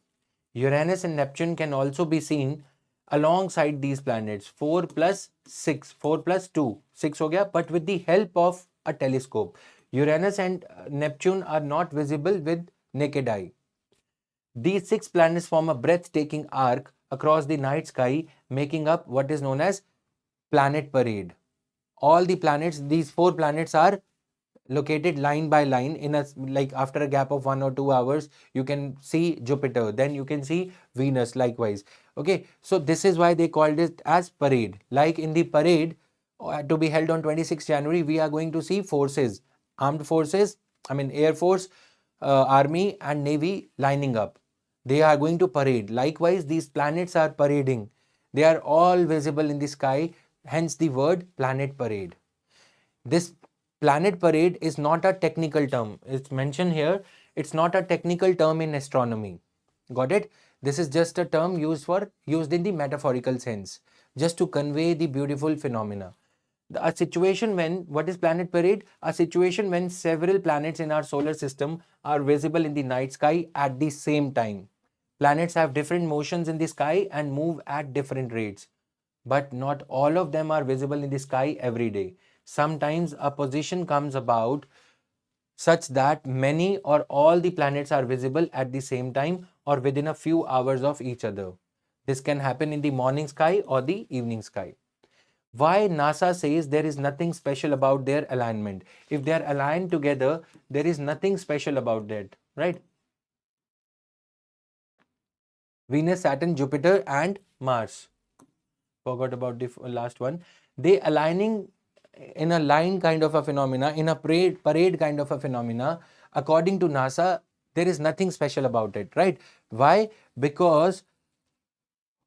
Uranus and Neptune can also be seen alongside these planets. 4 plus 6, 4 plus 2, 6 ho gaya, but with the help of a telescope. Uranus and Neptune are not visible with naked eye. These 6 planets form a breathtaking arc across the night sky, making up what is known as planet parade. All the planets, these 4 planets are located line by line in a, like after a gap of 1 or 2 hours, you can see Jupiter, then you can see Venus likewise. Okay, so this is why they called it as parade. Like in the parade to be held on 26 January, we are going to see forces, armed forces, I mean Air Force, Army and Navy lining up. They are going to parade. Likewise, these planets are parading. They are all visible in the sky, hence the word planet parade. This planet parade is not a technical term. It's mentioned here. It's not a technical term in astronomy. Got it? This is just a term used in the metaphorical sense, just to convey the beautiful phenomena. A situation when, what is planet parade? A situation when several planets in our solar system are visible in the night sky at the same time. Planets have different motions in the sky and move at different rates, but not all of them are visible in the sky every day. Sometimes a position comes about such that many or all the planets are visible at the same time or within a few hours of each other. This can happen in the morning sky or the evening sky. Why NASA says there is nothing special about their alignment? If they are aligned together, there is nothing special about that, right? Venus, Saturn, Jupiter, and Mars. Forgot about the last one. They aligning in a line kind of a phenomena, in a parade kind of a phenomena. According to NASA, there is nothing special about it, right? Why? Because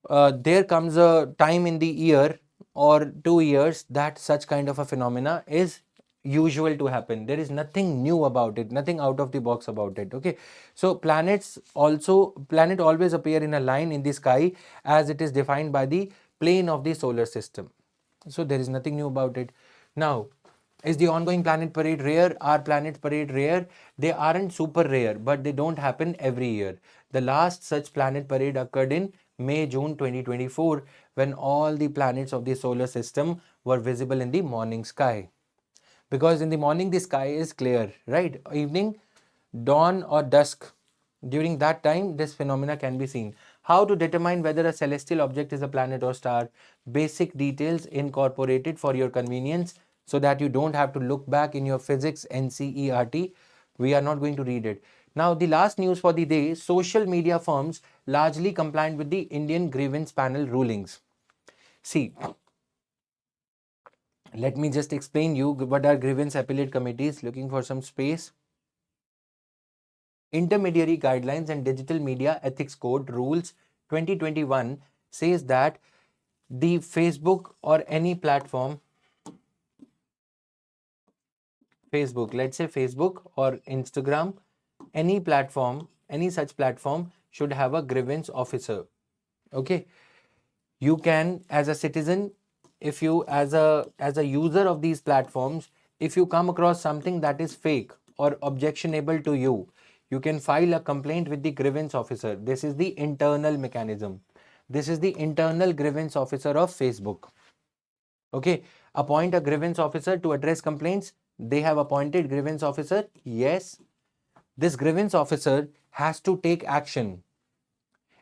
there comes a time in the year or 2 years that such kind of a phenomena is usual to happen. There is nothing new about it, nothing out of the box about it. Okay, so planet always appear in a line in the sky as it is defined by the plane of the solar system. So there is nothing new about it. Now, is the ongoing planet parade rare? Are planet parade rare? They aren't super rare, but they don't happen every year. The last such planet parade occurred in May-June 2024 when all the planets of the solar system were visible in the morning sky. Because in the morning the sky is clear, right? Evening, dawn or dusk, during that time this phenomena can be seen. How to determine whether a celestial object is a planet or star? Basic details incorporated for your convenience so that you don't have to look back in your physics NCERT. We are not going to read it. Now the last news for the day: social media firms largely compliant with the Indian grievance panel rulings. See, let me just explain you what are grievance appellate committees. Looking for some space. Intermediary Guidelines and Digital Media Ethics Code Rules 2021 says that the Facebook or any platform, Facebook, let's say Facebook or Instagram, any platform, any such platform should have a grievance officer. Okay, you can, as a citizen, if you as a user of these platforms, if you come across something that is fake or objectionable to you, you can file a complaint with the grievance officer. This is the internal mechanism. This is the internal grievance officer of Facebook. Okay, appoint a grievance officer to address complaints. They have appointed grievance officer. Yes, this grievance officer has to take action.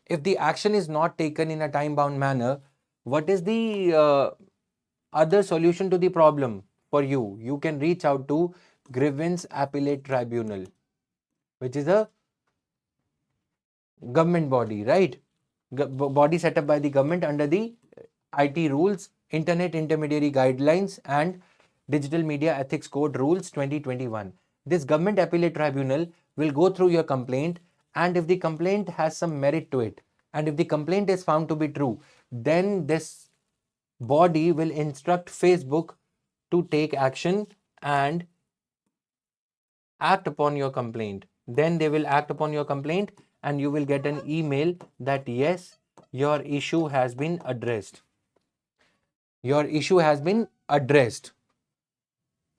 If the action is not taken in a time bound manner, what is the other solution to the problem for you? You can reach out to Grievance Appellate Tribunal, which is a government body, right? Body set up by the government under the IT rules, Internet Intermediary Guidelines and Digital Media Ethics Code Rules 2021. This government appellate tribunal will go through your complaint, and if the complaint has some merit to it, and if the complaint is found to be true, then this body will instruct Facebook to take action and act upon your complaint. Then they will act upon your complaint and you will get an email that yes, your issue has been addressed. Your issue has been addressed.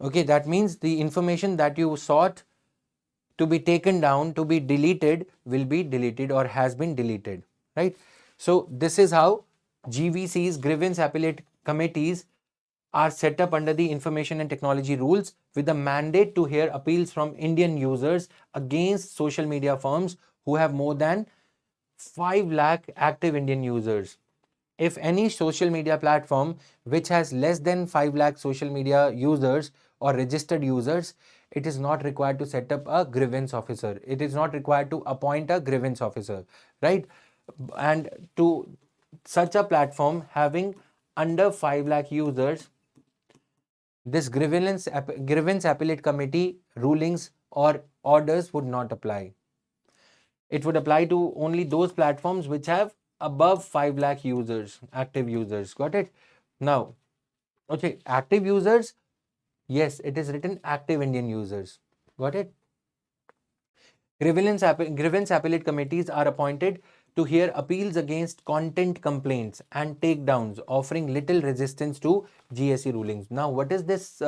Okay, that means the information that you sought to be taken down, to be deleted, will be deleted or has been deleted, right? So this is how GVC's, grievance appellate committees, are set up under the information and technology rules with the mandate to hear appeals from Indian users against social media firms who have more than 5 lakh active Indian users. If any social media platform which has less than 5 lakh social media users or registered users, it is not required to set up a grievance officer. It is not required to appoint a grievance officer, right? And to such a platform having under 5 lakh users, this grievance appellate committee rulings or orders would not apply. It would apply to only those platforms which have above 5 lakh users, active users. Got it? Now, okay, active users, yes, it is written active Indian users. Got it? Grievance appellate committees are appointed to hear appeals against content complaints and takedowns, offering little resistance to GSE rulings. Now, what is this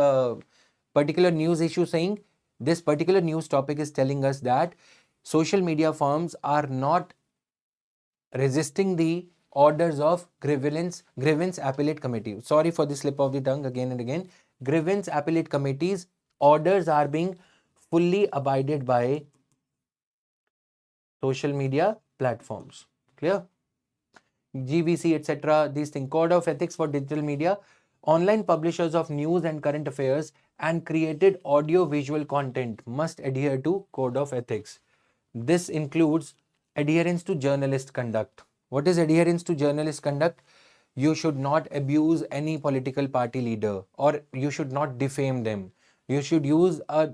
particular news issue saying? This particular news topic is telling us that social media firms are not resisting the orders of grievance appellate committee. Sorry for the slip of the tongue again and again. Grievance appellate committees orders are being fully abided by social media platforms. Clear? GVC, etc. These things. Code of ethics for digital media. Online publishers of news and current affairs and created audio visual content must adhere to code of ethics. This includes adherence to journalist conduct. What is adherence to journalist conduct? You should not abuse any political party leader, or you should not defame them. You should use a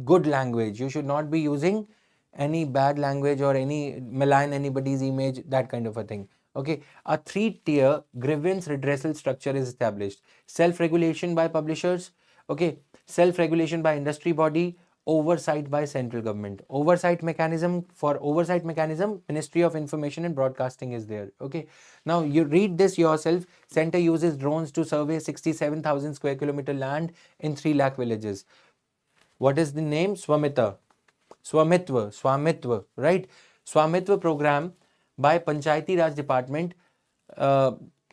good language. You should not be using any bad language or any malign anybody's image, that kind of a thing. Okay, a 3-tier grievance redressal structure is established. Self-regulation by publishers, okay, self-regulation by industry body, oversight by central government. Oversight mechanism, Ministry of Information and Broadcasting is there. Okay, now you read this yourself. Center uses drones to survey 67,000 square kilometer land in 3 lakh villages. What is the name? Swamitva, right? Swamitva program by Panchayati Raj Department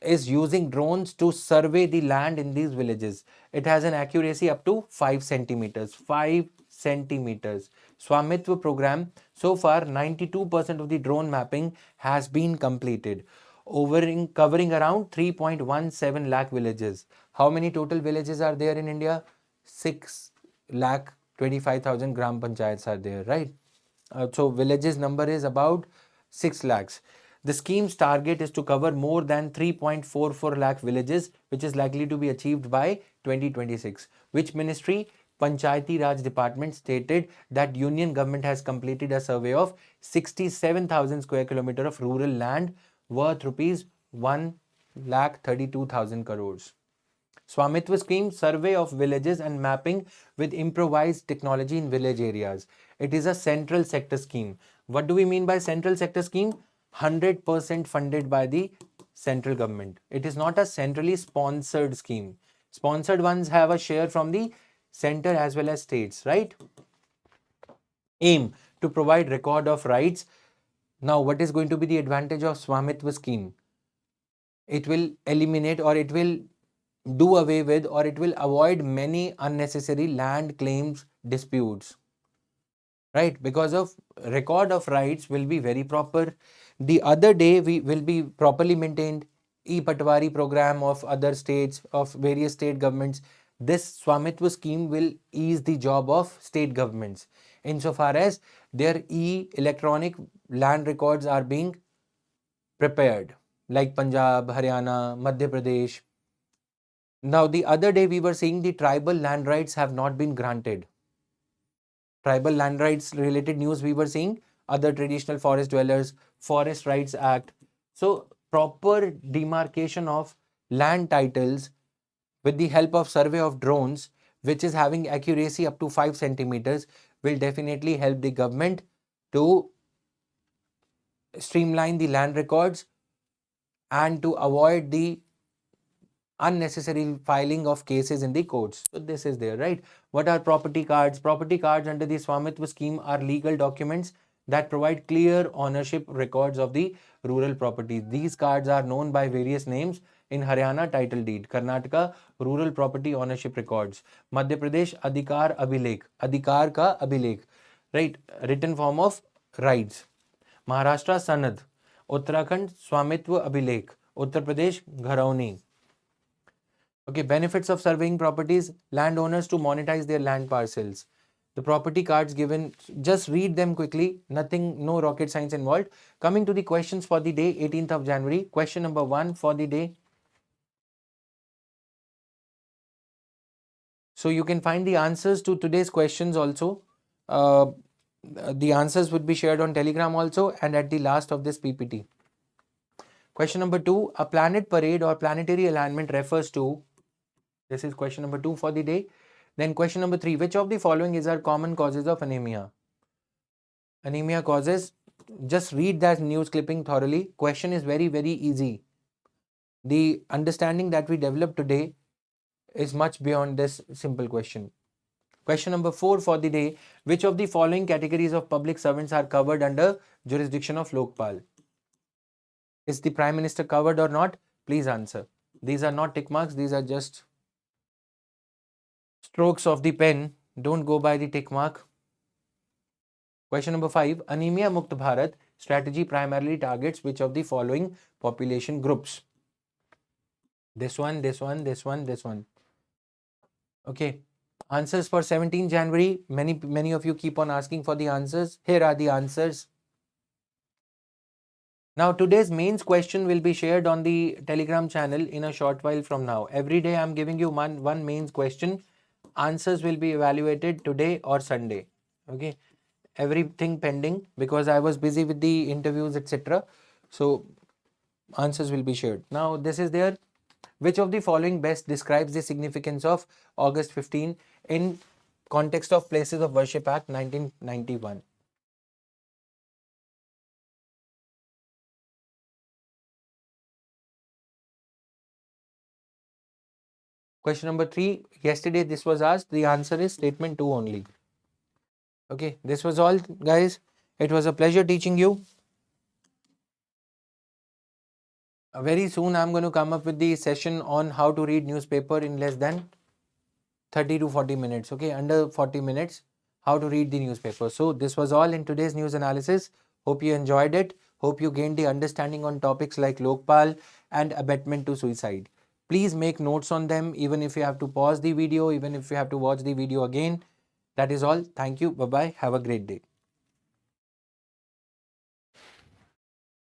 is using drones to survey the land in these villages. It has an accuracy up to 5 centimeters. 5 centimeters. Swamitva program, so far 92% of the drone mapping has been completed, covering around 3.17 lakh villages. How many total villages are there in India? 6 lakh 25,000 gram panchayats are there, right? So villages number is about 6 lakhs. The scheme's target is to cover more than 3.44 lakh villages, which is likely to be achieved by 2026. Which ministry? Panchayati Raj Department stated that Union government has completed a survey of 67,000 square kilometer of rural land worth rupees 1,32,000 crores. Swamitva scheme, survey of villages and mapping with improvised technology in village areas. It is a central sector scheme. What do we mean by central sector scheme? 100% funded by the central government. It is not a centrally sponsored scheme. Sponsored ones have a share from the center as well as states, right? Aim to provide record of rights. Now, what is going to be the advantage of Swamitva scheme? It will eliminate, or it will do away with, or it will avoid many unnecessary land claims disputes, right? Because of record of rights will be very proper. The other day we will be properly maintained. E-Patwari program of other states, of various state governments. This Swamitva scheme will ease the job of state governments insofar as their electronic land records are being prepared, like Punjab, Haryana, Madhya Pradesh. Now, the other day we were seeing the tribal land rights have not been granted. Tribal land rights related news we were seeing, other traditional forest dwellers, Forest Rights Act. So, proper demarcation of land titles with the help of survey of drones, which is having accuracy up to 5 centimeters, will definitely help the government to streamline the land records and to avoid the unnecessary filing of cases in the courts. So this is there, right? What are property cards? Property cards under the Swamitva scheme are legal documents that provide clear ownership records of the rural property. These cards are known by various names. In Haryana, title deed. Karnataka, rural property ownership records. Madhya Pradesh, Adhikar Abhilekh. Adhikar ka Abhilekh, right? Written form of rights. Maharashtra, Sanad. Uttarakhand, Swamitva Abhilekh. Uttar Pradesh, Gharoni. Okay, benefits of surveying properties, landowners to monetize their land parcels. The property cards given, just read them quickly, nothing, no rocket science involved. Coming to the questions for the day, 18th of January, question number 1 for the day. So you can find the answers to today's questions also. The answers would be shared on Telegram also and at the last of this PPT. Question number 2, a planet parade or planetary alignment refers to, this is question number 2 for the day. Then question number 3, which of the following is our common causes of anemia? Anemia causes, just read that news clipping thoroughly. Question is very, very easy. The understanding that we developed today is much beyond this simple question. Question number 4 for the day, which of the following categories of public servants are covered under jurisdiction of Lokpal? Is the Prime Minister covered or not? Please answer. These are not tick marks, these are just strokes of the pen. Don't go by the tick mark. Question number 5, Anemia Mukt Bharat strategy primarily targets which of the following population groups? This one, this one, this one, this one. Okay. Answers for 17 January. Many of you keep on asking for the answers. Here are the answers. Now today's mains question will be shared on the Telegram channel in a short while from now. Every day I'm giving you one mains question. Answers will be evaluated today or Sunday. Okay. Everything pending because I was busy with the interviews, etc. So answers will be shared. Now this is there. Which of the following best describes the significance of August 15 in context of Places of Worship Act 1991? Question number 3. Yesterday this was asked. The answer is statement 2 only. Okay, this was all, guys. It was a pleasure teaching you. Very soon I'm going to come up with the session on how to read newspaper in less than 30 to 40 minutes. Okay, under 40 minutes, how to read the newspaper. So this was all in today's news analysis. Hope you enjoyed it. Hope you gained the understanding on topics like Lokpal and abetment to suicide. Please make notes on them, even if you have to pause the video, even if you have to watch the video again. That is all. Thank you. Bye-bye. Have a great day.